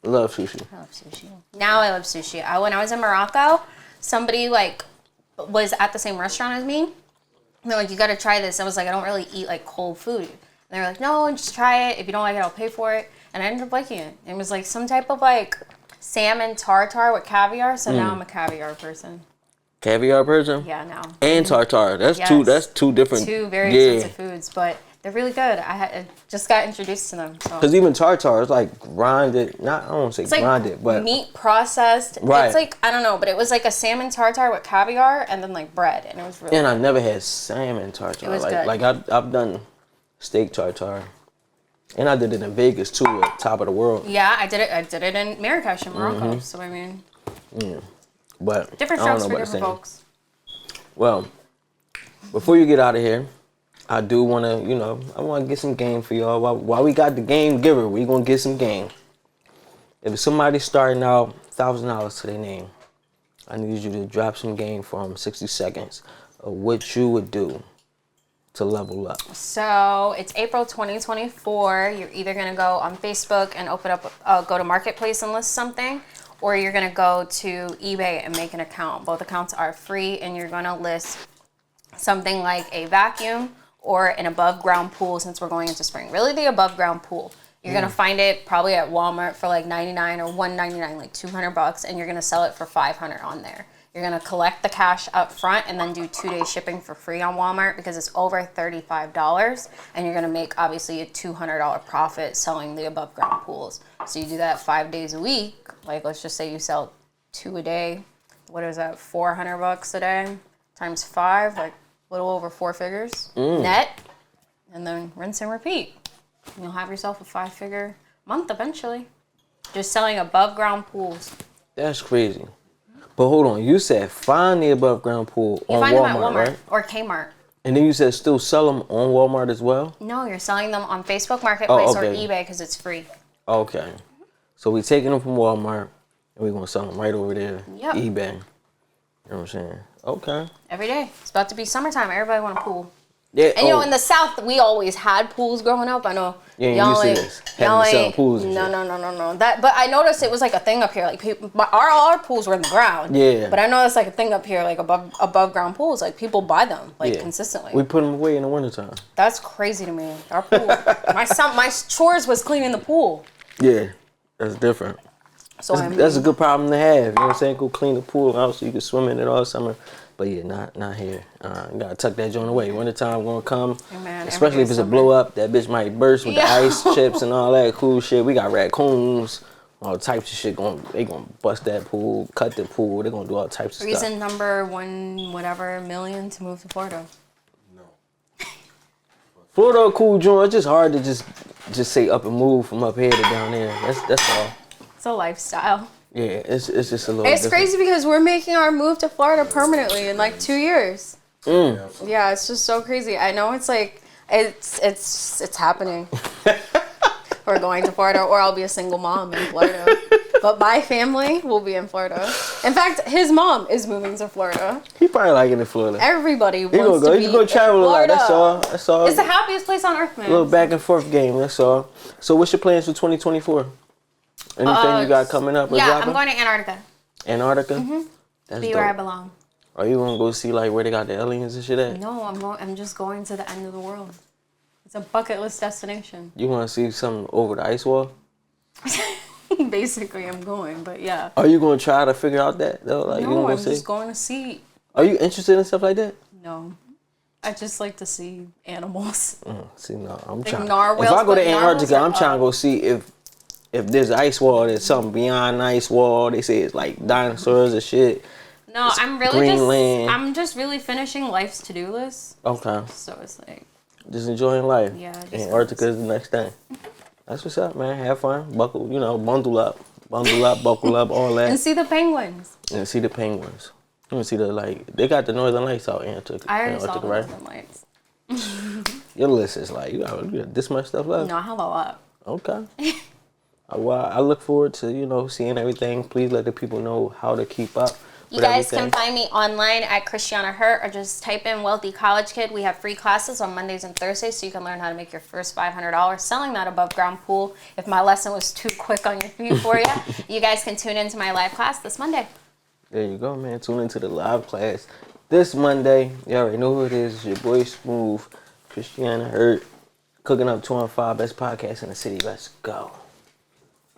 Love sushi. I love sushi. Now I love sushi. When I was in Morocco, somebody like was at the same restaurant as me. And they're like, you gotta try this. I was like, I don't really eat like cold food. And they were like, no, just try it. If you don't like it, I'll pay for it. And I ended up liking it. It was like some type of like salmon tartare with caviar. So now I'm a caviar person. Caviar person? Yeah, now. And tartare. That's Yes. two different. Two very expensive foods, but they're really good. I just got introduced to them. So. Because even tartare is like grinded. I don't want to say It's like grinded, but meat processed. Right. It's like, I don't know, but it was like a salmon tartare with caviar and then like bread. And it was really and I never had salmon tartare. It was like good. like I've done steak tartare, and I did it in Vegas too, at top of the world. Yeah, I did it in Marrakesh in Morocco. So I mean, But different I don't strokes know for about the different same. folks. Well, before you get out of here, I do want to, I want to get some game for y'all. While we got the game giver, we going to get some game. If somebody's starting out $1,000 to their name, I need you to drop some game for them, 60 seconds, of what you would do to level up. So it's April 2024. You're either going to go on Facebook and go to Marketplace and list something, or you're going to go to eBay and make an account. Both accounts are free, and you're going to list something like a vacuum or an above ground pool, since we're going into spring. Really the above ground pool. You're going to find it probably at Walmart for like $99 or $199, like $200, and you're going to sell it for $500 on there. You're going to collect the cash up front and then do 2-day shipping for free on Walmart because it's over $35, and you're going to make obviously a $200 profit selling the above ground pools. So you do that 5 days a week. Like, let's just say you sell 2 a day. What is that? $400 a day times 5, like a little over 4 figures net, and then rinse and repeat. And you'll have yourself a 5-figure month eventually. Just selling above ground pools. That's crazy. But hold on, you said find the above ground pool You on find Walmart, them at Walmart right? or Kmart. And then you said still sell them on Walmart as well? No, you're selling them on Facebook Marketplace or okay. eBay because it's free. Okay. So we taking them from Walmart and we're going to sell them right over there, Yep. eBay. You know what I'm saying? Okay. Every day. It's about to be summertime. Everybody want a pool. Yeah. And you know, in the South, we always had pools growing up. I know. Yeah, used to this. Having to sell pools and no, shit. no. But I noticed it was like a thing up here. Like people, our pools were in the ground. Yeah. But I know it's like a thing up here, like above ground pools. Like people buy them like consistently. We put them away in the wintertime. That's crazy to me. Our pool. my chores was cleaning the pool. Yeah, that's different. So that's a good problem to have. You know what I'm saying? Go clean the pool out so you can swim in it all summer. But yeah, not here. You gotta tuck that joint away. Wintertime gonna come. Man, especially if it's a blow up, that bitch might burst with the ice chips and all that cool shit. We got raccoons, all types of shit they gonna bust that pool, cut the pool, they gonna do all types of stuff. Reason number 1 million to move to Florida. No. Florida a cool joint. It's just hard to just say up and move from up here to down there. That's all. It's a lifestyle. Yeah, it's just a little It's different. crazy because we're making our move to Florida permanently in like 2 years. Mm. Yeah, it's just so crazy. I know it's like it's happening. We're going to Florida, or I'll be a single mom in Florida. But my family will be in Florida. In fact, his mom is moving to Florida. He probably like it in Florida. Everybody wants to be You go travel a lot. That's all. That's all. It's the happiest place on earth, man. A little back and forth game. That's all. So, what's your plans for 2024? Anything you got coming up? Yeah, dropping? I'm going to Antarctica. Antarctica. Mm-hmm. That's be dope. where I belong. Are you gonna go see like where they got the aliens and shit at? No, I'm just going to the end of the world. It's a bucket list destination. You want to see something over the ice wall? Basically, I'm going, but yeah. Are you gonna try to figure out that though? Like, you No, gonna I'm see? just going to see. Are you interested in stuff like that? No, I just like to see animals. See, no, I'm Like trying. narwhals, If I go to but Antarctica, narwhals I'm trying to go see if there's an ice wall, there's something beyond the ice wall. They say it's like dinosaurs or shit. No, I'm really Greenland. I'm just really finishing life's to-do list. Okay. So it's like, Just enjoying life. Yeah, just Antarctica is the next thing. That's what's up, man. Have fun. Buckle, bundle up, buckle up, all that. and see the penguins. And see the penguins. You want to see they got the Northern Lights out in Antarctica. I already saw Antarctica, the right? Northern Lights. Your list is like, you got this much stuff left? No, I have a lot. Okay. Well, I look forward to, seeing everything. Please let the people know how to keep up. You guys can find me online at Christianna Hurt, or just type in Wealthy College Kid. We have free classes on Mondays and Thursdays, so you can learn how to make your first $500 selling that above ground pool. If my lesson was too quick on your feet for you, you guys can tune into my live class this Monday. There you go, man. Tune into the live class this Monday. You already know who it is. It's your boy Smooth, Christianna Hurt, Cooking Up 215, best podcast in the city. Let's go.